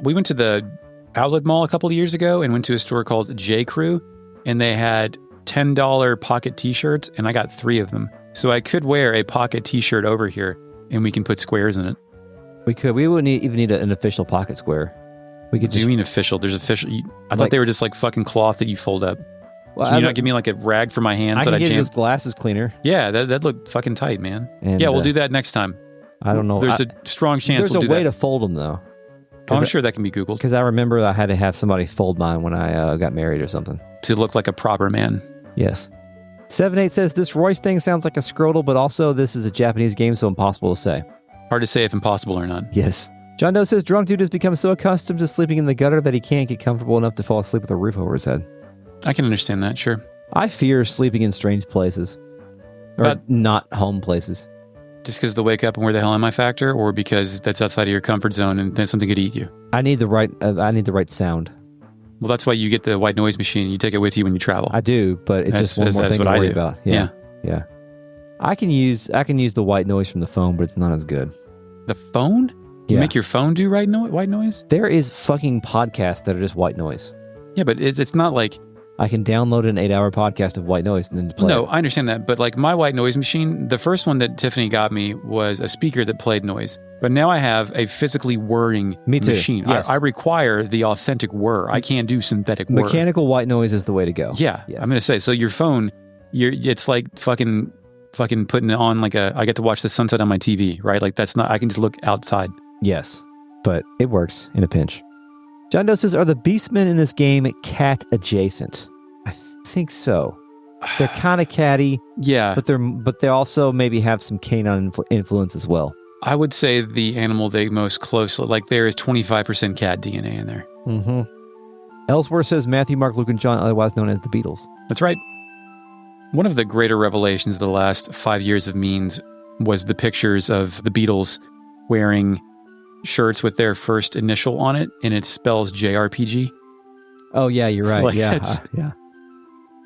we went to the outlet mall a couple of years ago and went to a store called J. Crew, and they had $10 pocket t-shirts, and I got 3 of them. So I could wear a pocket t-shirt over here, and we can put squares in it. We could. We wouldn't even need an official pocket square. We could Do just... you mean official? There's official... I thought they were just like fucking cloth that you fold up. Can you not give me like a rag for my hands I that can I give you jammed? this glasses cleaner. Yeah, that looked fucking tight, man. And, yeah, we'll do that next time. I don't know. There's a strong chance There's we'll a do way that. to fold them, though. Oh, I'm sure that can be Googled. Because I remember I had to have somebody fold mine when I got married or something. To look like a proper man. Yes. 7-8 says, this Royce thing sounds like a scrotal, but also this is a Japanese game, so impossible to say. Hard to say if impossible or not. Yes. John Doe says, drunk dude has become so accustomed to sleeping in the gutter that he can't get comfortable enough to fall asleep with a roof over his head. I can understand that, sure. I fear sleeping in strange places. Or not home places. Just because the wake up and where the hell am I factor, or because that's outside of your comfort zone and then something could eat you? I need the right sound. Well, that's why you get the white noise machine. You take it with you when you travel. I do, but it's just one more thing to worry about. Yeah. I can use the white noise from the phone, but it's not as good. The phone? You Yeah. make your phone do white noise? There is fucking podcasts that are just white noise. Yeah, but it's not like... I can download an 8-hour podcast of white noise and then play No, it. I understand that. But like my white noise machine, the first one that Tiffany got me was a speaker that played noise. But now I have a physically whirring Me too. machine. Yes. I require the authentic whir. I can't do synthetic whir. Mechanical white noise is the way to go. Yeah, Yes. I'm going to say. So your phone, it's like fucking putting it on like I get to watch the sunset on my TV, right? Like that's not, I can just look outside. Yes, but it works in a pinch. John Doe says, are the beastmen in this game cat adjacent? I think so. They're kind of catty, Yeah. but they also maybe have some canine influence as well. I would say the animal they most closely, like there is 25% cat DNA in there. Mm-hmm. Ellsworth says Matthew, Mark, Luke, and John, otherwise known as the Beatles. That's right. One of the greater revelations of the last 5 years of memes was the pictures of the Beatles wearing shirts with their first initial on it, and it spells JRPG. Oh, yeah, you're right. Like, yeah. it's- Yeah.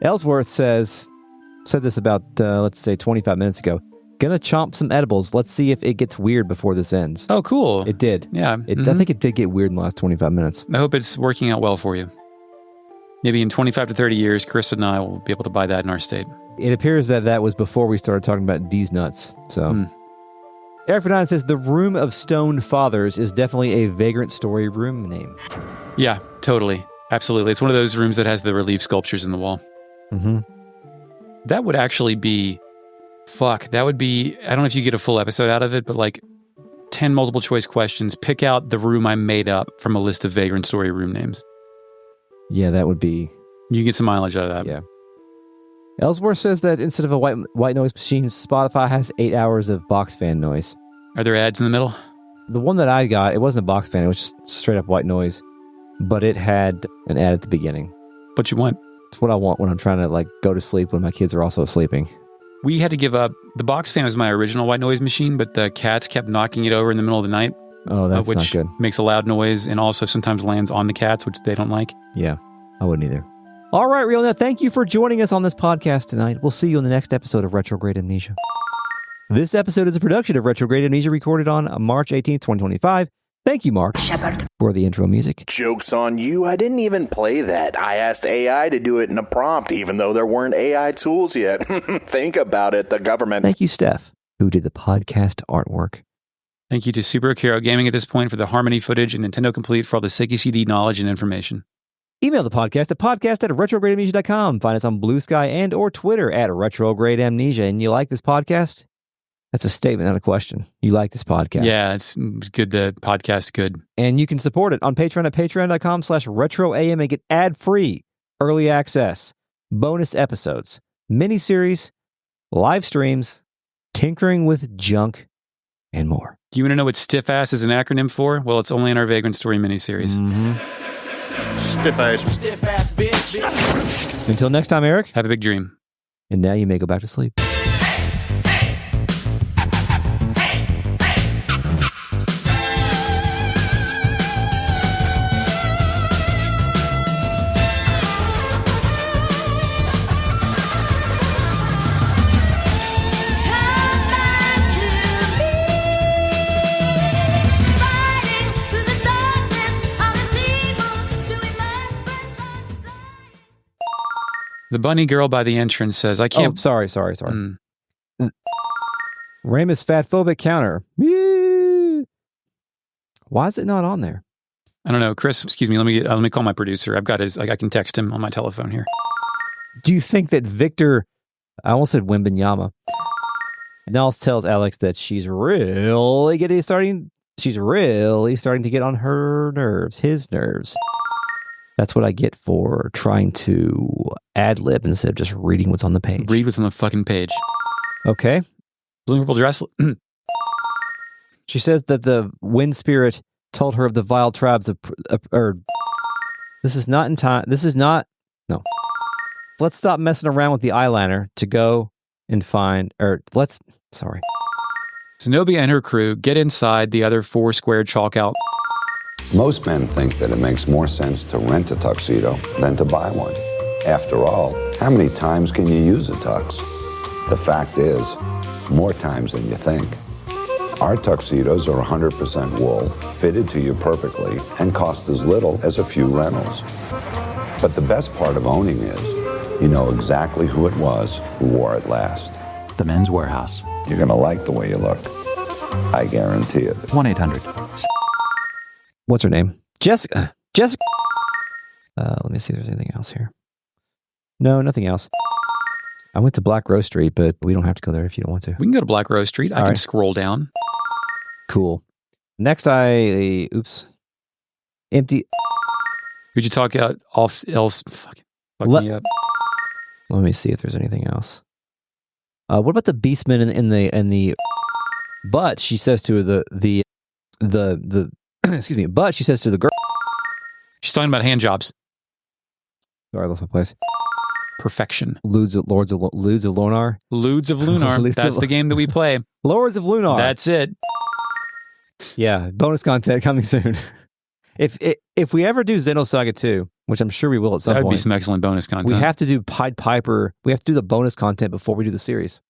Ellsworth said this about, let's say, 25 minutes ago. Gonna chomp some edibles. Let's see if it gets weird before this ends. Oh, cool. It did. Yeah. I think it did get weird in the last 25 minutes. I hope it's working out well for you. Maybe in 25 to 30 years, Chris and I will be able to buy that in our state. It appears that was before we started talking about these nuts. So, Eric Fernandez says the Room of Stoned Fathers is definitely a Vagrant Story room name. Yeah, totally. Absolutely. It's one of those rooms that has the relief sculptures in the wall. Mm-hmm. That would actually be... that would be... I don't know if you get a full episode out of it, but like 10 multiple choice questions. Pick out the room I made up from a list of Vagrant Story room names. Yeah, that would be... You get some mileage out of that. Yeah. Ellsworth says that instead of a white noise machine, Spotify has 8 hours of box fan noise. Are there ads in the middle? The one that I got, it wasn't a box fan. It was just straight up white noise. But it had an ad at the beginning. What you want? It's what I want when I'm trying to like go to sleep when my kids are also sleeping. We had to give up. The box fan was my original white noise machine, but the cats kept knocking it over in the middle of the night. Oh, that's which not good. Makes a loud noise and also sometimes lands on the cats, which they don't like. Yeah, I wouldn't either. All right, RealNet, thank you for joining us on this podcast tonight. We'll see you in the next episode of Retrograde Amnesia. This episode is a production of Retrograde Amnesia recorded on March 18th, 2025. Thank you, Mark, for the intro music. Joke's on you. I didn't even play that. I asked AI to do it in a prompt, even though there weren't AI tools yet. Think about it, the government. Thank you, Steph, who did the podcast artwork. Thank you to Super Hero Gaming at this point for the Harmony footage and Nintendo Complete for all the Sega CD knowledge and information. Email the podcast at podcast@retrogradeamnesia.com. Find us on Bluesky and or Twitter at retrogradeamnesia. And you like this podcast? That's a statement, not a question. You like this podcast. Yeah, it's good. The podcast's good. And you can support it on Patreon at patreon.com/retroam and get ad-free early access, bonus episodes, miniseries, live streams, tinkering with junk, and more. Do you want to know what Stiff Ass is an acronym for? Well, it's only in our Vagrant Story miniseries. Stiff ass. Stiff ass bitch. Until next time, Eric. Have a big dream. And now you may go back to sleep. The bunny girl by the entrance says, I can't... Oh, sorry. Ramus fatphobic counter. Woo! Why is it not on there? I don't know. Chris, excuse me. Let me call my producer. I've got his... I can text him on my telephone here. Do you think that Victor, I almost said Wembanyama. Nels tells Alex that she's really starting to get on her nerves, his nerves. That's what I get for trying to ad-lib instead of just reading what's on the page. Read what's on the fucking page. Okay. Blue and purple dress. She says that the wind spirit told her of the vile tribes of... this is not in time... This is not... No. Let's stop messing around with the eyeliner to go and find... Sorry. Xenobia and her crew get inside the other 4 squared chalk out. Most men think that it makes more sense to rent a tuxedo than to buy one. After all, how many times can you use a tux? The fact is, more times than you think. Our tuxedos are 100% wool, fitted to you perfectly, and cost as little as a few rentals. But the best part of owning is, you know exactly who it was who wore it last. The Men's Warehouse. You're gonna like the way you look. I guarantee it. 1-800. What's her name? Jessica. Jessica. Let me see if there's anything else here. No, nothing else. I went to Black Rose Street, but we don't have to go there if you don't want to. We can go to Black Rose Street. I can scroll down. Cool. Next, oops. Empty. Could you talk out off else? Fuck me up. Let me see if there's anything else. What about the Beastman in the? But she says to the excuse me. But she says to the girl. She's talking about hand jobs. Sorry, I lost my place. Perfection. Ludes of Lunar. Ludes of Lunar. That's the game that we play. Lords of Lunar. That's it. Yeah, bonus content coming soon. If we ever do Xenosaga 2, which I'm sure we will at some point. That would be some excellent bonus content. We have to do Pied Piper. We have to do the bonus content before we do the series.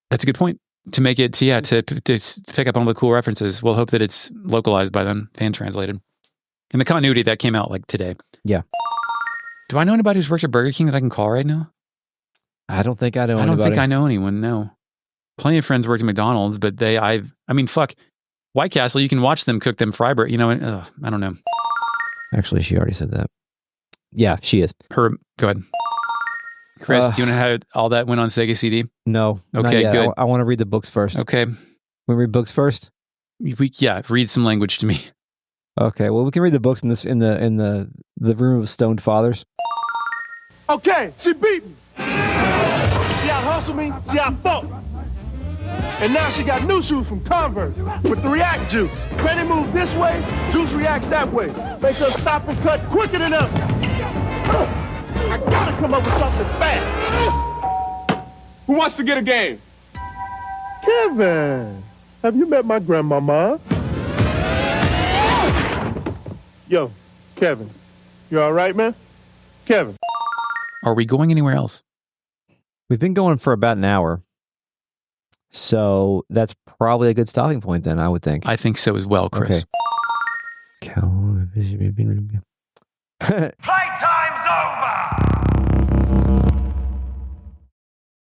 That's a good point. To make it, to pick up on the cool references. We'll hope that it's localized by then, fan translated. And the continuity that came out like today. Yeah. Do I know anybody who's worked at Burger King that I can call right now? I don't think I know anybody. I don't think I know anyone, no. Plenty of friends worked at McDonald's, but fuck. White Castle, you can watch them cook them fry bread. I don't know. Actually, she already said that. Yeah, she is. Go ahead. Chris, do you know how all that went on Sega CD? No. Okay, good. I want to read the books first. Okay. We read books first? Read some language to me. Okay, well, we can read the books in the room of stoned fathers. Okay, she beat me. She out hustled me. She out fought. And now she got new shoes from Converse with the React Juice. When they move this way, Juice reacts that way. Makes her stop and cut quicker than ever. I gotta come up with something fast. Who wants to get a game? Kevin, have you met my grandmama? Yo, Kevin, you all right, man? Kevin. Are we going anywhere else? We've been going for about an hour. So that's probably a good stopping point then, I would think. I think so as well, Chris. Okay. Playtime's over!